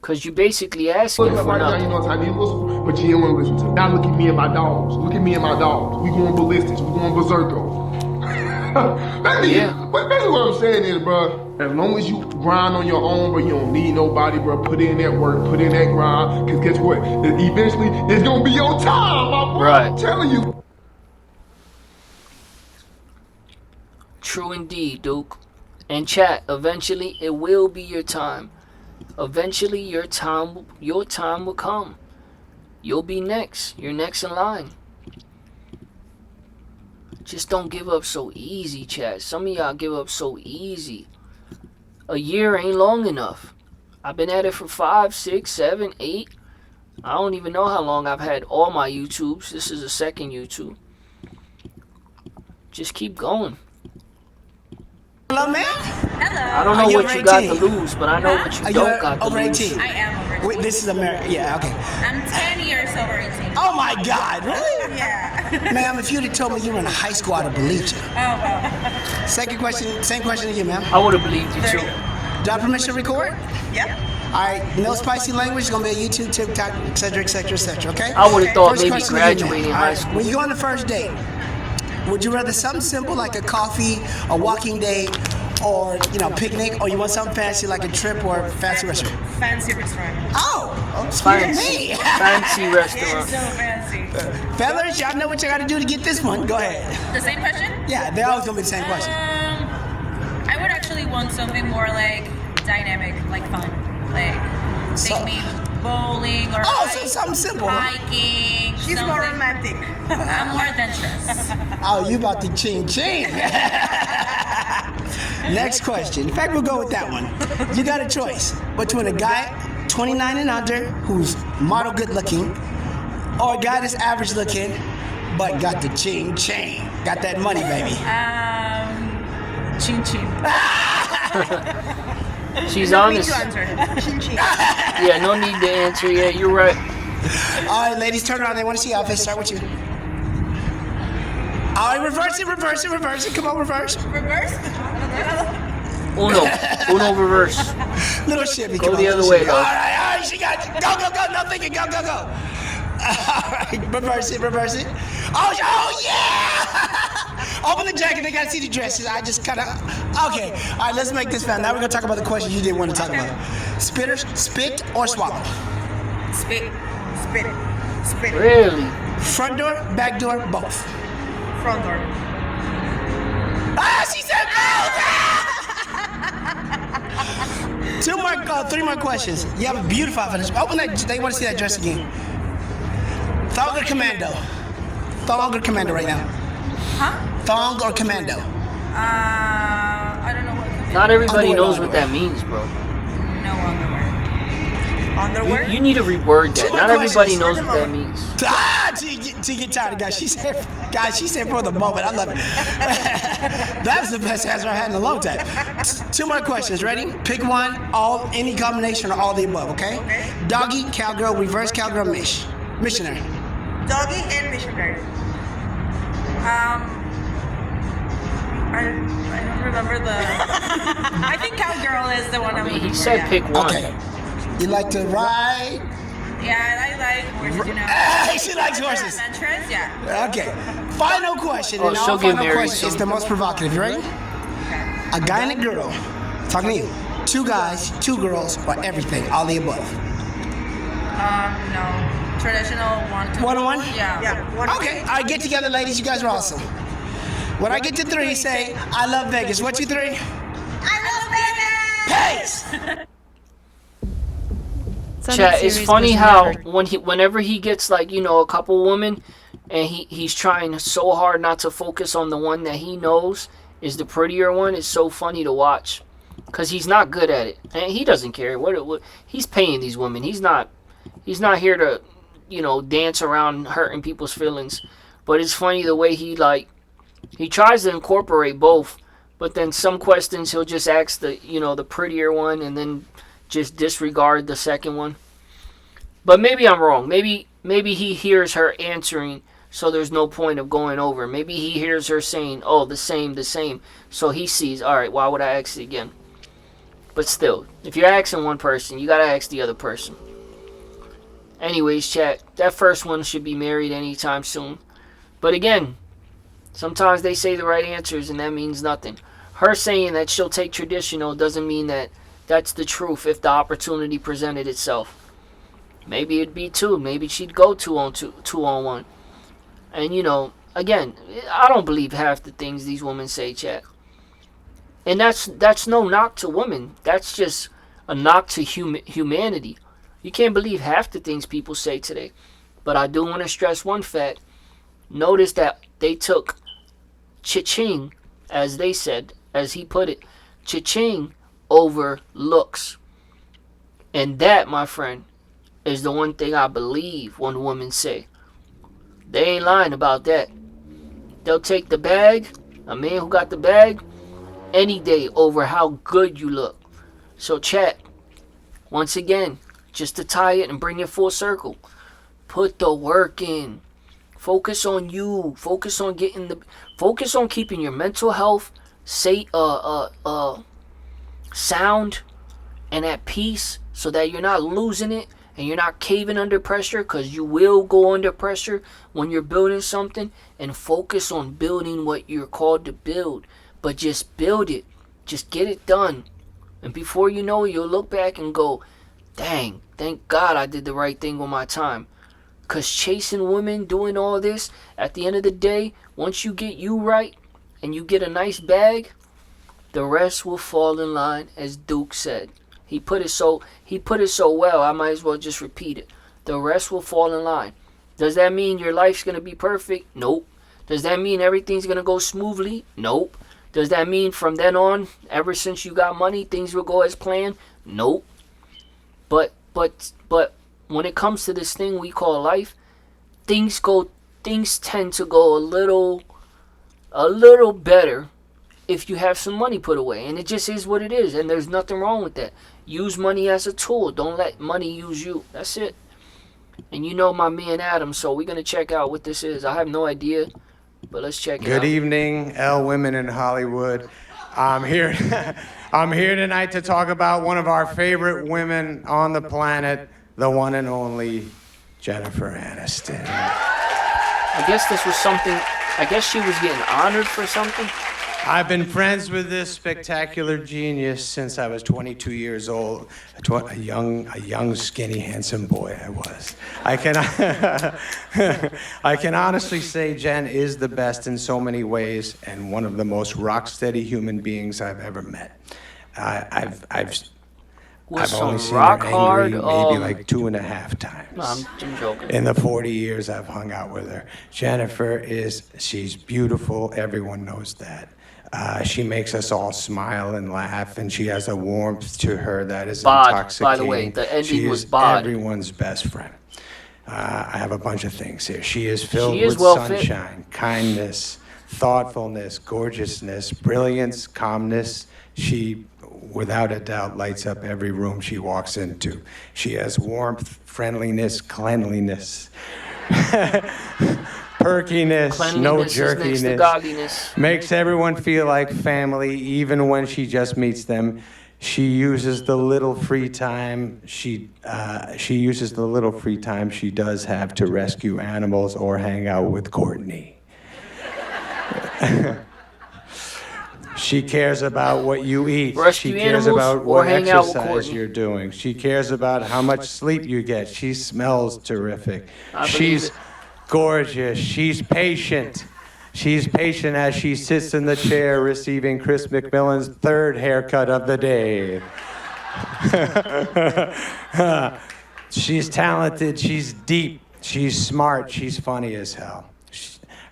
Speaker 1: Cause you basically asking
Speaker 11: Look up
Speaker 1: for
Speaker 11: right now,
Speaker 1: nothing.
Speaker 11: you know what I did, but you didn't want to listen to me. Now look at me and my dogs. Look at me and my dogs. We going ballistics. We going berserko. But basically what I'm saying is, bro, as long as you grind on your own, bro, you don't need nobody, bro. Put in that work, put in that grind. Cause guess what? Eventually, it's gonna be your time, my boy.
Speaker 1: Right.
Speaker 11: I'm telling you.
Speaker 1: True indeed, Duke. And chat, eventually it will be your time. Eventually your time will come. You'll be next. You're next in line. Just don't give up so easy, chat. Some of y'all give up so easy. A year ain't long enough. I've been at it for 5, 6, 7, 8. I don't even know how long I've had all my YouTubes. This is the second YouTube. Just keep going.
Speaker 12: Hello, ma'am.
Speaker 4: Hello.
Speaker 1: I don't know what you got to lose, but I know what you don't got to
Speaker 12: over
Speaker 1: lose.
Speaker 12: 18?
Speaker 4: I am over 18.
Speaker 12: Wait, this is America. Yeah, okay.
Speaker 4: I'm 10 years over 18.
Speaker 12: Oh my God, really?
Speaker 4: Yeah.
Speaker 12: Ma'am, if you'd have told me you were in high school, I'd have believed you.
Speaker 4: Oh, wow.
Speaker 12: Second question, same question to you, ma'am.
Speaker 1: I would have believed you too.
Speaker 12: Do I have permission to record?
Speaker 4: Yep.
Speaker 12: All right, no spicy language. It's gonna be a YouTube, TikTok, etc., etc., etc. Okay?
Speaker 1: I would have thought
Speaker 12: First
Speaker 1: maybe
Speaker 12: question to you, ma'am.
Speaker 1: graduating
Speaker 12: All
Speaker 1: high
Speaker 12: right,
Speaker 1: school.
Speaker 12: when you go on the first date, would you rather something simple like a coffee, a walking date, or picnic, or you want something fancy like a trip or a fancy restaurant?
Speaker 4: Fancy restaurant.
Speaker 12: Oh, excuse
Speaker 1: Fancy,
Speaker 12: me.
Speaker 1: fancy
Speaker 4: It's
Speaker 1: restaurant.
Speaker 4: so fancy.
Speaker 12: Fellas, y'all know what you gotta do to get this one. Go ahead.
Speaker 4: The same question?
Speaker 12: Yeah, they're always gonna be the same question.
Speaker 4: I would actually want something more like dynamic, like fun. Like, take me bowling or
Speaker 12: so something simple.
Speaker 4: hiking.
Speaker 13: She's more romantic.
Speaker 4: I'm more adventurous.
Speaker 12: Oh, you about to ching ching. Next question. In fact, we'll go with that one. You got a choice between a guy 29 and under who's model good looking, or a guy that's average looking but got the ching ching, got that money, baby.
Speaker 4: Chin chin.
Speaker 1: She's
Speaker 13: No need
Speaker 1: honest.
Speaker 13: to answer. Chin chin.
Speaker 1: Yeah, no need to answer. Yeah, you're right.
Speaker 12: All right, ladies, turn around. They want to see outfits. Start with you. All right, reverse it, reverse it, reverse it. Come on, reverse.
Speaker 4: Reverse?
Speaker 1: Uno reverse.
Speaker 12: Little Chevy.
Speaker 1: Go
Speaker 12: come
Speaker 1: the
Speaker 12: on,
Speaker 1: other
Speaker 12: little
Speaker 1: way,
Speaker 12: Chevy.
Speaker 1: though.
Speaker 12: All right, she got you. Go, go, go. No thinking. Go, go, go. All right, reverse it, reverse it. Oh yeah! Open the jacket. They gotta see the dresses. I just kind of. Okay. All right, let's make this fun. Now we're gonna talk about the question you didn't want to talk about. Spitters, spit or swallow?
Speaker 13: Spit. Spit. Spit.
Speaker 1: Really?
Speaker 12: Front door, back door, both.
Speaker 13: Front door.
Speaker 12: Ah, she said both! 3 more questions. You have a beautiful outfit. Open that. They want to see that dress again. Thong or commando? Thong or commando right now?
Speaker 13: Huh?
Speaker 12: Thong or commando?
Speaker 13: I don't know what.
Speaker 1: Not everybody
Speaker 12: Underwear,
Speaker 1: knows what
Speaker 12: underwear.
Speaker 1: that means, bro.
Speaker 13: No underwear. Underwear?
Speaker 1: You need to reword that.
Speaker 12: Two
Speaker 1: Not
Speaker 12: more
Speaker 1: everybody
Speaker 12: questions.
Speaker 1: knows what that means.
Speaker 12: Ah, to get tired, guys. She said for the moment. I love it. That's the best answer I had in a long time. 2 more questions. Ready? Pick one. Any combination or all the above. Okay? Doggy, cowgirl, reverse cowgirl, missionary.
Speaker 13: Doggy and missionary. I don't remember the. I think cowgirl is the one I'm looking
Speaker 1: He
Speaker 13: for,
Speaker 1: said
Speaker 13: yeah.
Speaker 1: pick one.
Speaker 12: Okay. You like to ride?
Speaker 13: Yeah, I like horses, you know.
Speaker 12: She likes horses.
Speaker 13: Adventurous, yeah.
Speaker 12: Okay. Final question.
Speaker 1: Oh,
Speaker 12: and
Speaker 1: she'll
Speaker 12: our
Speaker 1: get
Speaker 12: final
Speaker 1: married
Speaker 12: question is
Speaker 1: soon.
Speaker 12: the most provocative. You ready? A guy and a girl. Talking to you. 2 guys, 2 girls, or everything. All the above.
Speaker 13: No. Traditional one-to-one.
Speaker 12: One-on-one?
Speaker 13: Yeah. Yeah.
Speaker 12: Okay. All right, get together, ladies. You guys are awesome. When I get to 3, say, I love Vegas. 1, 2, 3.
Speaker 13: I love Vegas!
Speaker 12: Pace!
Speaker 1: Chat, it's funny how whenever he gets like, a couple women and he's trying so hard not to focus on the one that he knows is the prettier one, it's so funny to watch. Cause he's not good at it. And he doesn't care. What he's paying these women. He's not here to, dance around hurting people's feelings. But it's funny the way he tries to incorporate both, but then some questions he'll just ask the prettier one and then just disregard the second one. But maybe I'm wrong. Maybe he hears her answering, so there's no point of going over. Maybe he hears her saying, "Oh, the same," so he sees, all right, why would I ask it again? But still, if you're asking one person, you gotta ask the other person. Anyways, chat, that first one should be married anytime soon. But again, sometimes they say the right answers and that means nothing. Her saying that she'll take traditional doesn't mean that that's the truth if the opportunity presented itself. Maybe it'd be two. Maybe she'd go two on one. And you know, again, I don't believe half the things these women say, chat. And that's no knock to women. That's just a knock to humanity. You can't believe half the things people say today. But I do want to stress one fact. Notice that they took cha-ching, as they said, as he put it, cha-ching over looks. And that, my friend, is the one thing I believe when women say. They ain't lying about that. They'll take the bag, a man who got the bag, any day over how good you look. So chat, once again, just to tie it and bring it full circle, put the work in. Focus on you. Focus on keeping your mental health sound and at peace, so that you're not losing it and you're not caving under pressure, because you will go under pressure when you're building something. And focus on building what you're called to build. But just build it. Just get it done. And before you know it, you'll look back and go, dang, thank God I did the right thing with my time. Because chasing women, doing all this, at the end of the day, once you get you right and you get a nice bag, the rest will fall in line, as Duke said. He put it so well, I might as well just repeat it. The rest will fall in line. Does that mean your life's going to be perfect? Nope. Does that mean everything's going to go smoothly? Nope. Does that mean from then on, ever since you got money, things will go as planned? Nope. But when it comes to this thing we call life, things tend to go a little better if you have some money put away. And it just is what it is. And there's nothing wrong with that. Use money as a tool. Don't let money use you. That's it. And you know my man Adam, so we're going to check out what this is. I have no idea, but let's check it out.
Speaker 14: Good evening, L women in Hollywood. I'm here tonight to talk about one of our favorite women on the planet, the one and only Jennifer Aniston.
Speaker 1: I guess this was something, I guess she was getting honored for something.
Speaker 14: I've been friends with this spectacular genius since I was 22 years old. A young, skinny, handsome boy I was. I can honestly say Jen is the best in so many ways, and one of the most rock-steady human beings I've ever met. I've only seen her angry maybe like 2.5 times.
Speaker 1: No, I'm joking.
Speaker 14: In the 40 years I've hung out with her. Jennifer she's beautiful. Everyone knows that. She makes us all smile and laugh, and she has a warmth to her that is intoxicating.
Speaker 1: By the way, the ending was
Speaker 14: She is
Speaker 1: bod.
Speaker 14: everyone's best friend. I have a bunch of things here. She is filled with sunshine, kindness, thoughtfulness, gorgeousness, brilliance, calmness. She, without a doubt, lights up every room she walks into. She has warmth, friendliness, cleanliness. Perkiness, no jerkiness, makes everyone feel like family, even when she just meets them. She uses the little free time she does have to rescue animals or hang out with Courtney. She cares about what you eat. She cares about what exercise you're doing. She cares about how much sleep you get. She smells terrific. She's gorgeous. She's patient. She's patient as she sits in the chair receiving Chris McMillan's 3rd haircut of the day. She's talented. She's deep. She's smart. She's funny as hell.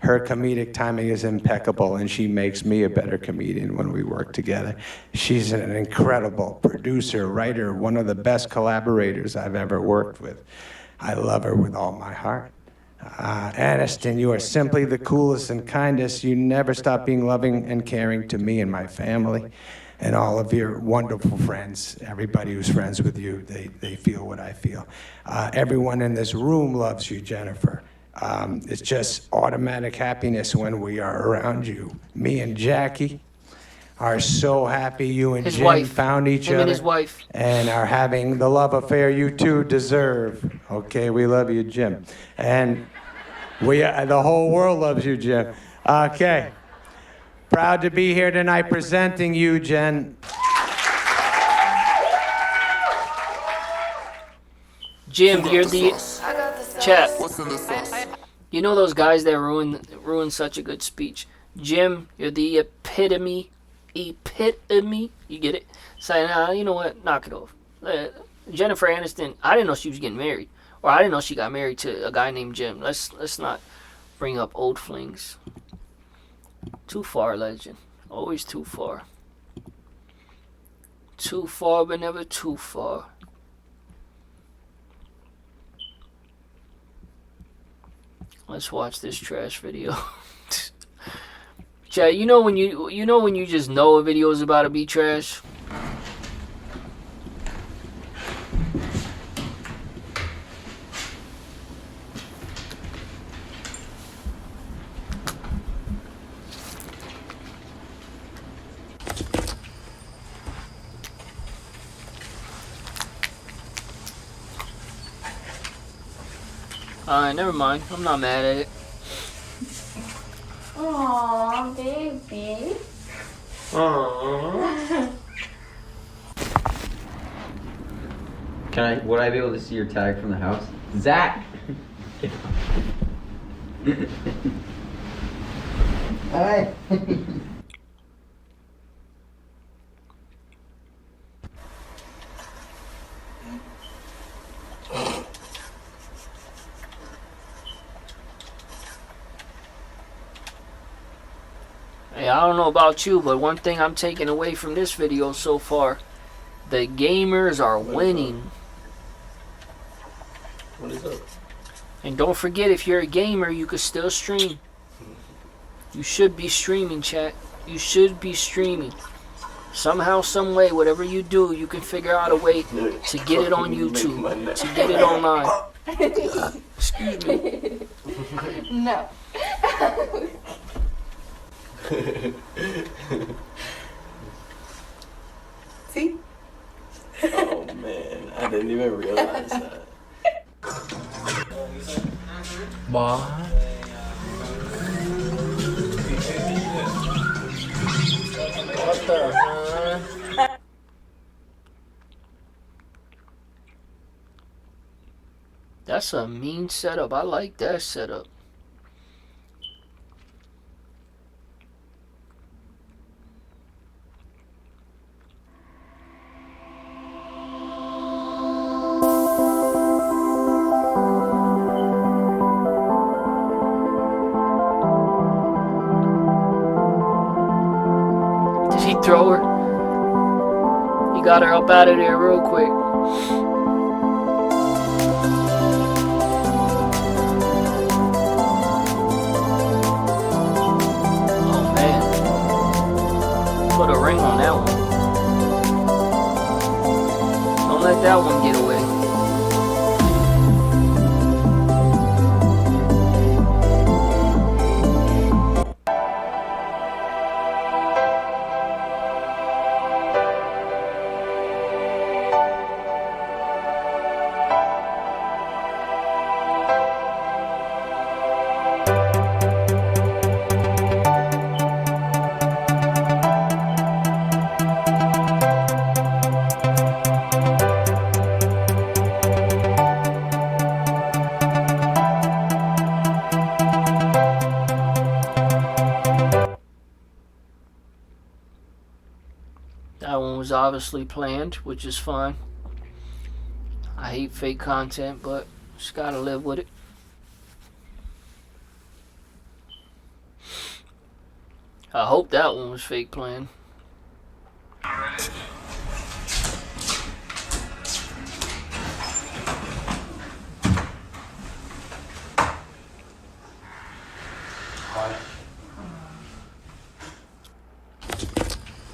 Speaker 14: Her comedic timing is impeccable, and she makes me a better comedian when we work together. She's an incredible producer, writer, one of the best collaborators I've ever worked with. I love her with all my heart. Aniston, you are simply the coolest and kindest. You never stop being loving and caring to me and my family and all of your wonderful friends. Everybody who's friends with you, they feel what I feel. Everyone in this room loves you, Jennifer. It's just automatic happiness when we are around you. Me and Jackie, are so happy you and
Speaker 1: His
Speaker 14: Jim
Speaker 1: wife.
Speaker 14: found each
Speaker 1: Him
Speaker 14: other.
Speaker 1: and his wife.
Speaker 14: And are having the love affair you two deserve. Okay, we love you, Jim. And the whole world loves you, Jim. Okay. Proud to be here tonight presenting you, Jen.
Speaker 1: Jim, you're the chat. You know those guys that ruin such a good speech. Jim, you're the epitome. You get it? Saying, you know what? Knock it off. Jennifer Aniston. I didn't know she was getting married, or I didn't know she got married to a guy named Jim. Let's not bring up old flings. Too far, legend. Always too far. Too far, but never too far. Let's watch this trash video. Chat, you know when you just know a video is about to be trash? Never mind. I'm not mad at it.
Speaker 4: Aww, baby.
Speaker 15: Aww. Would I be able to see your tag from the house? Zach! Hi.
Speaker 1: Hey, I don't know about you, but one thing I'm taking away from this video so far, the gamers are winning.
Speaker 15: What is up?
Speaker 1: And don't forget, if you're a gamer, you can still stream. You should be streaming, chat. You should be streaming. Somehow, some way, whatever you do, you can figure out a way to get it on YouTube, to get it online. Excuse me.
Speaker 4: No.
Speaker 15: See? Oh man, I didn't even realize that.
Speaker 1: What? What the heck? That's a mean setup. I like that setup. Did he throw her? He got her up out of there real quick. Oh man. Put a ring on that one. Don't let that one get away. That one was obviously planned, which is fine. I hate fake content, but just gotta live with it. I hope that one was fake planned.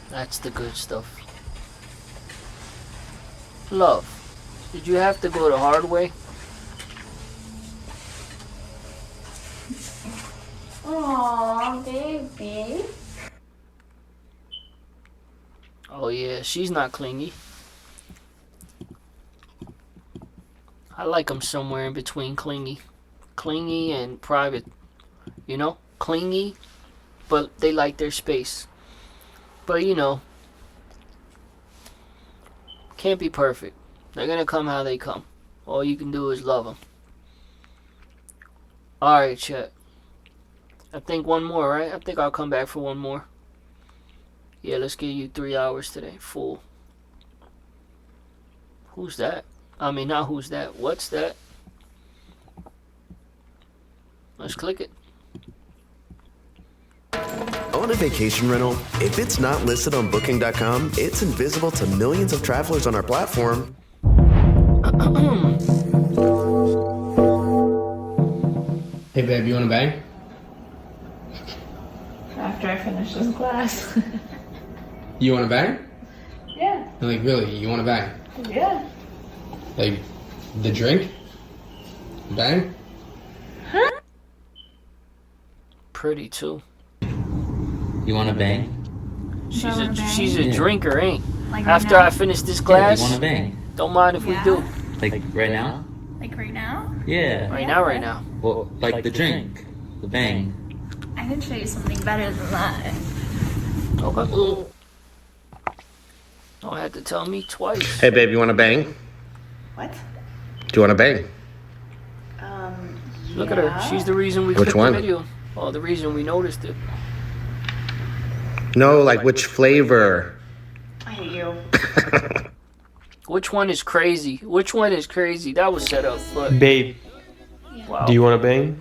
Speaker 1: That's the good stuff. Love, did you have to go the hard way?
Speaker 4: Aww, baby.
Speaker 1: Oh yeah, she's not clingy. I like them somewhere in between clingy and private. You know, clingy, but they like their space. But you know, can't be perfect. They're gonna come how they come. All you can do is love them. All right, Chet. I think one more, right? I think I'll come back for one more. Yeah, let's give you 3 hours today, full. Who's that? I mean, not who's that. What's that? Let's click it.
Speaker 16: Own a vacation rental? If it's not listed on Booking.com, it's invisible to millions of travelers on our platform.
Speaker 17: Hey babe, you wanna bang?
Speaker 18: After I finish this class.
Speaker 17: You wanna bang?
Speaker 18: Yeah.
Speaker 17: Like really, you wanna bang?
Speaker 18: Yeah.
Speaker 17: Like the drink? Bang?
Speaker 18: Huh?
Speaker 1: Pretty too.
Speaker 19: You wanna bang?
Speaker 1: She's a drinker, ain't?
Speaker 18: Like
Speaker 1: After
Speaker 18: right now?
Speaker 1: I finish this class,
Speaker 19: Yeah, you wanna bang?
Speaker 1: don't mind if we do.
Speaker 19: Like right now?
Speaker 18: Like right now?
Speaker 19: Yeah.
Speaker 1: Right now.
Speaker 19: Well, like the drink, the bang.
Speaker 18: I can show you something better than that.
Speaker 1: Okay. Don't have to tell me twice.
Speaker 16: Hey, babe, you want to bang?
Speaker 18: What?
Speaker 16: Do you want to bang?
Speaker 1: Look at her. She's the reason we
Speaker 16: Which
Speaker 1: clicked
Speaker 16: one?
Speaker 1: the video. Oh, the reason we noticed it.
Speaker 16: No, like which flavor?
Speaker 18: I hate you.
Speaker 1: Which one is crazy? Which one is crazy? That was set up, but
Speaker 20: Babe,
Speaker 1: wow.
Speaker 20: do you want to bang?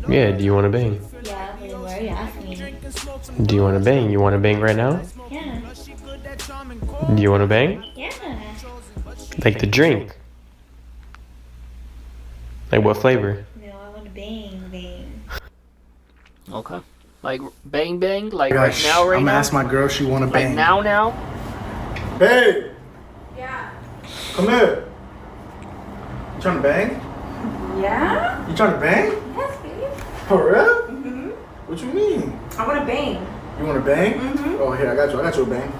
Speaker 20: Yeah, do you want to bang?
Speaker 18: Yeah, but why are you asking me?
Speaker 20: Do you want to bang? You want to bang right now?
Speaker 18: Yeah.
Speaker 20: Do you want to bang?
Speaker 18: Yeah.
Speaker 20: Like the drink? Like what flavor?
Speaker 18: No, I want to bang.
Speaker 1: Okay. Like bang bang? Like
Speaker 6: Gosh,
Speaker 1: right now,
Speaker 6: I'm gonna ask my girl if she want to
Speaker 1: Like
Speaker 6: bang.
Speaker 1: now?
Speaker 6: Hey! Yeah? Come here. You trying to bang?
Speaker 2: Yeah?
Speaker 6: You trying to bang?
Speaker 2: Yes, baby.
Speaker 6: For real?
Speaker 2: Mm-hmm.
Speaker 6: What you mean?
Speaker 2: I want to bang.
Speaker 6: You want to bang?
Speaker 2: Mm-hmm.
Speaker 6: Oh, here, I got you a bang.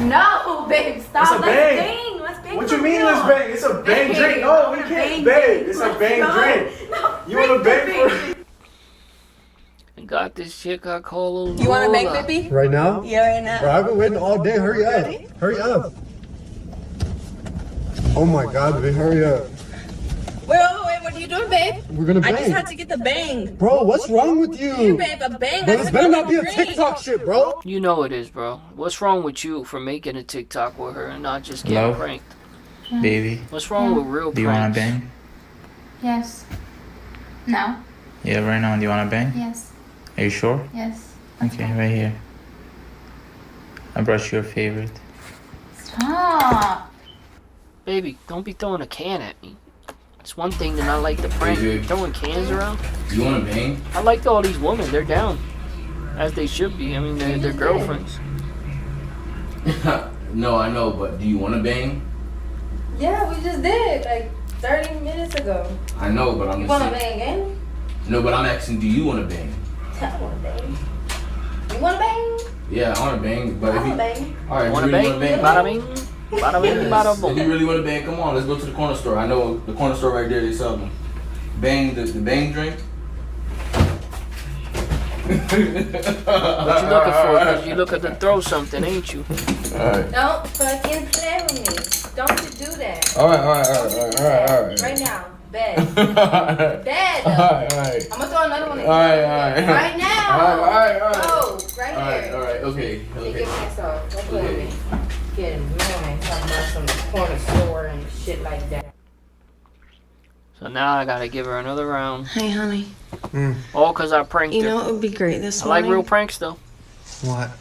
Speaker 2: No, babe, stop.
Speaker 6: It's a
Speaker 2: Let's
Speaker 6: bang.
Speaker 2: bang. Let's bang.
Speaker 6: What
Speaker 2: for
Speaker 6: you mean,
Speaker 2: real.
Speaker 6: let's bang? It's a bang drink. No, we can't bang. It's a bang drink.
Speaker 2: No,
Speaker 6: You want to bang for
Speaker 1: And got this chick I call a
Speaker 21: You want to bang,
Speaker 1: Lola.
Speaker 21: baby?
Speaker 22: Right now?
Speaker 21: Yeah, right now.
Speaker 22: Bro, I've been waiting all day. Hurry up. Hurry up. Oh my God, babe, hurry up.
Speaker 21: Wait, what are you doing, babe?
Speaker 22: We're gonna
Speaker 21: I
Speaker 22: bang.
Speaker 21: just had to get the bang.
Speaker 22: Bro, what's wrong with you?
Speaker 21: Here, babe, a bang.
Speaker 22: Bro,
Speaker 21: I
Speaker 22: this
Speaker 21: just
Speaker 22: better
Speaker 21: got
Speaker 22: not be a
Speaker 21: drink.
Speaker 22: TikTok shit, bro.
Speaker 1: You know it is, bro. What's wrong with you for making a TikTok with her and not just getting
Speaker 23: Hello?
Speaker 1: pranked?
Speaker 23: Baby,
Speaker 1: What's wrong with real
Speaker 23: do you want
Speaker 1: pranks?
Speaker 23: to bang?
Speaker 18: Yes. No.
Speaker 23: Yeah, right now. Do you want to bang?
Speaker 18: Yes.
Speaker 23: Are you sure?
Speaker 18: Yes.
Speaker 23: Okay, right here. I brought you your favorite.
Speaker 18: Stop.
Speaker 1: Baby, don't be throwing a can at me. It's one thing to not like the prank.
Speaker 23: Hey, dude.
Speaker 1: Throwing cans around.
Speaker 23: You want to bang?
Speaker 1: I like all these women. They're down. As they should be. I mean, they're girlfriends.
Speaker 23: No, I know, but do you want to bang?
Speaker 21: Yeah, we just did like 30 minutes ago.
Speaker 23: I know, but I'm
Speaker 21: You
Speaker 23: just
Speaker 21: want to
Speaker 23: saying.
Speaker 21: bang again?
Speaker 23: No, but I'm asking, do you want to bang?
Speaker 21: I want to bang. You want to bang?
Speaker 23: Yeah, I want to bang, but
Speaker 21: I
Speaker 23: if you...
Speaker 21: want to bang.
Speaker 23: All right,
Speaker 1: Wanna
Speaker 23: you really
Speaker 1: bang?
Speaker 23: want to bang?
Speaker 1: Bada bing. Bada bing, bada
Speaker 23: If
Speaker 1: boom.
Speaker 23: you really want to bang, come on, let's go to the corner store. I know the corner store right there, they sell them. Bang, the bang drink.
Speaker 1: What you looking for? Because you looking to throw something, ain't you?
Speaker 23: Alright.
Speaker 21: Don't fucking play with me. Don't you do that.
Speaker 23: Alright.
Speaker 21: Right now. Bed.
Speaker 23: Alright.
Speaker 21: Bed.
Speaker 23: Alright.
Speaker 21: I'm gonna throw another one in.
Speaker 23: Alright.
Speaker 21: Right now.
Speaker 23: Alright.
Speaker 21: Go. Right here.
Speaker 23: Alright, okay.
Speaker 21: Let me get myself. Don't play with me. Getting annoying. Talking about some corner store and shit like that.
Speaker 1: So now I gotta give her another round.
Speaker 21: Hey, honey.
Speaker 1: All because I pranked her.
Speaker 21: You know it would be great this
Speaker 1: I like
Speaker 21: morning?
Speaker 1: real pranks, though.
Speaker 22: What?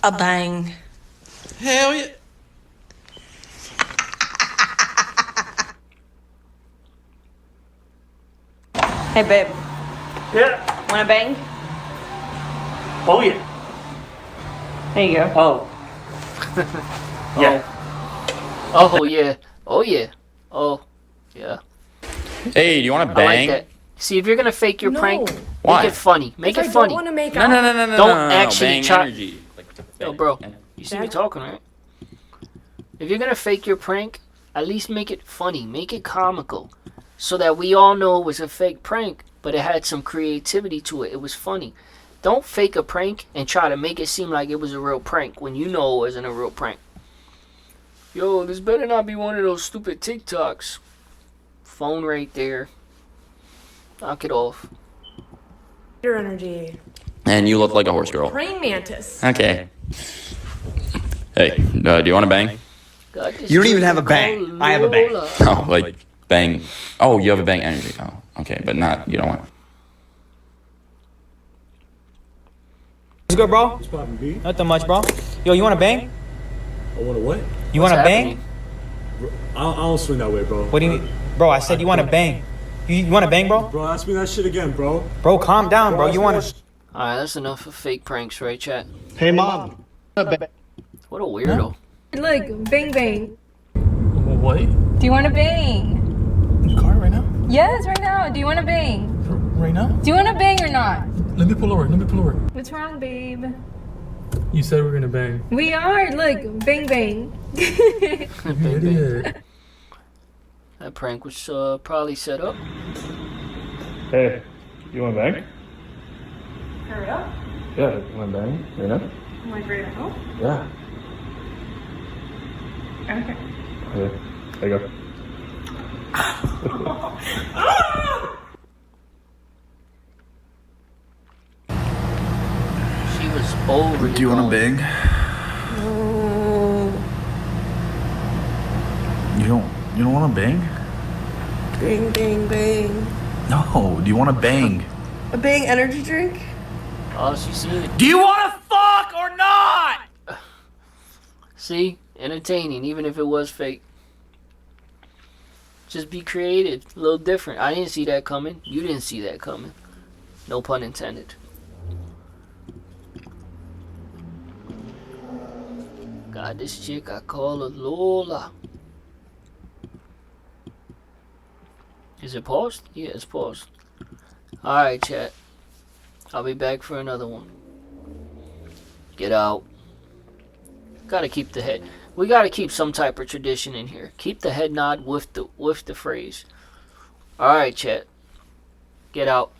Speaker 21: A bang.
Speaker 12: Hell yeah.
Speaker 21: Hey, babe.
Speaker 24: Yeah.
Speaker 21: Wanna bang?
Speaker 24: Oh yeah.
Speaker 21: There you go.
Speaker 24: Oh. Yeah.
Speaker 1: Oh, yeah. Oh, yeah. Oh, yeah.
Speaker 25: Hey, do you want to
Speaker 1: I like
Speaker 25: bang?
Speaker 1: that. See, if you're gonna fake your
Speaker 21: No.
Speaker 1: prank,
Speaker 3: Why?
Speaker 1: Make it funny. Make
Speaker 5: If
Speaker 1: it
Speaker 5: I
Speaker 1: funny.
Speaker 5: don't want to make
Speaker 3: No,
Speaker 5: out.
Speaker 3: no, no, no, no,
Speaker 1: Don't
Speaker 3: no, no, no.
Speaker 1: actually
Speaker 3: Bang
Speaker 1: try.
Speaker 3: energy. Like,
Speaker 1: Yo, bro, you see me talking, right? If you're gonna fake your prank, at least make it funny. Make it comical, so that we all know it was a fake prank, but it had some creativity to it. It was funny. Don't fake a prank and try to make it seem like it was a real prank when you know it wasn't a real prank. Yo, this better not be one of those stupid TikToks. Phone right there. Knock it off.
Speaker 5: Your energy.
Speaker 3: And you look like a horse girl.
Speaker 5: Praying mantis.
Speaker 3: Okay. Hey, do you want to bang?
Speaker 8: You don't even have a bang. I have a bang.
Speaker 3: Oh, like bang. Oh, you have a bang energy. Oh, okay, but not, you don't want.
Speaker 9: What's good, bro? Nothing much, bro. Yo, you want to bang?
Speaker 22: I want to what?
Speaker 9: You want to bang?
Speaker 22: I don't swing that way, bro.
Speaker 9: What do you mean? Bro, I said you want to bang. You want to bang, bro?
Speaker 22: Bro, ask me that shit again, bro.
Speaker 9: Bro, calm down, bro. You want to...
Speaker 1: Alright, that's enough of fake pranks, right, chat?
Speaker 22: Hey, Mom.
Speaker 1: What a weirdo.
Speaker 18: Look, bang bang.
Speaker 22: What?
Speaker 18: Do you want to bang?
Speaker 22: In the car right now?
Speaker 18: Yes, right now. Do you want to bang?
Speaker 22: Right now?
Speaker 18: Do you want to bang or not?
Speaker 22: Let me pull over.
Speaker 18: What's wrong, babe?
Speaker 22: You said we're gonna bang.
Speaker 18: We are. Look, bang bang.
Speaker 22: You idiot.
Speaker 1: That prank was probably set up.
Speaker 22: Hey, you want to bang?
Speaker 5: Hurry up.
Speaker 22: Yeah, you want to bang? Right now?
Speaker 5: I'm like, right now?
Speaker 22: Yeah.
Speaker 5: Okay.
Speaker 22: Okay. There you go.
Speaker 1: She was over.
Speaker 8: Do you want to bang? You don't want to bang?
Speaker 5: Bang, bang, bang.
Speaker 8: No. Do you want to bang?
Speaker 5: A bang energy drink?
Speaker 1: Oh, she seen it.
Speaker 8: Do you want to fuck or not?
Speaker 1: See? Entertaining, even if it was fake. Just be creative. A little different. I didn't see that coming. You didn't see that coming. No pun intended. God, this chick, I call her Lola. Is it paused? Yeah, it's paused. Alright, chat. I'll be back for another one. Get out. Gotta keep the head. We gotta keep some type of tradition in here. Keep the head nod with the phrase. Alright, chat. Get out.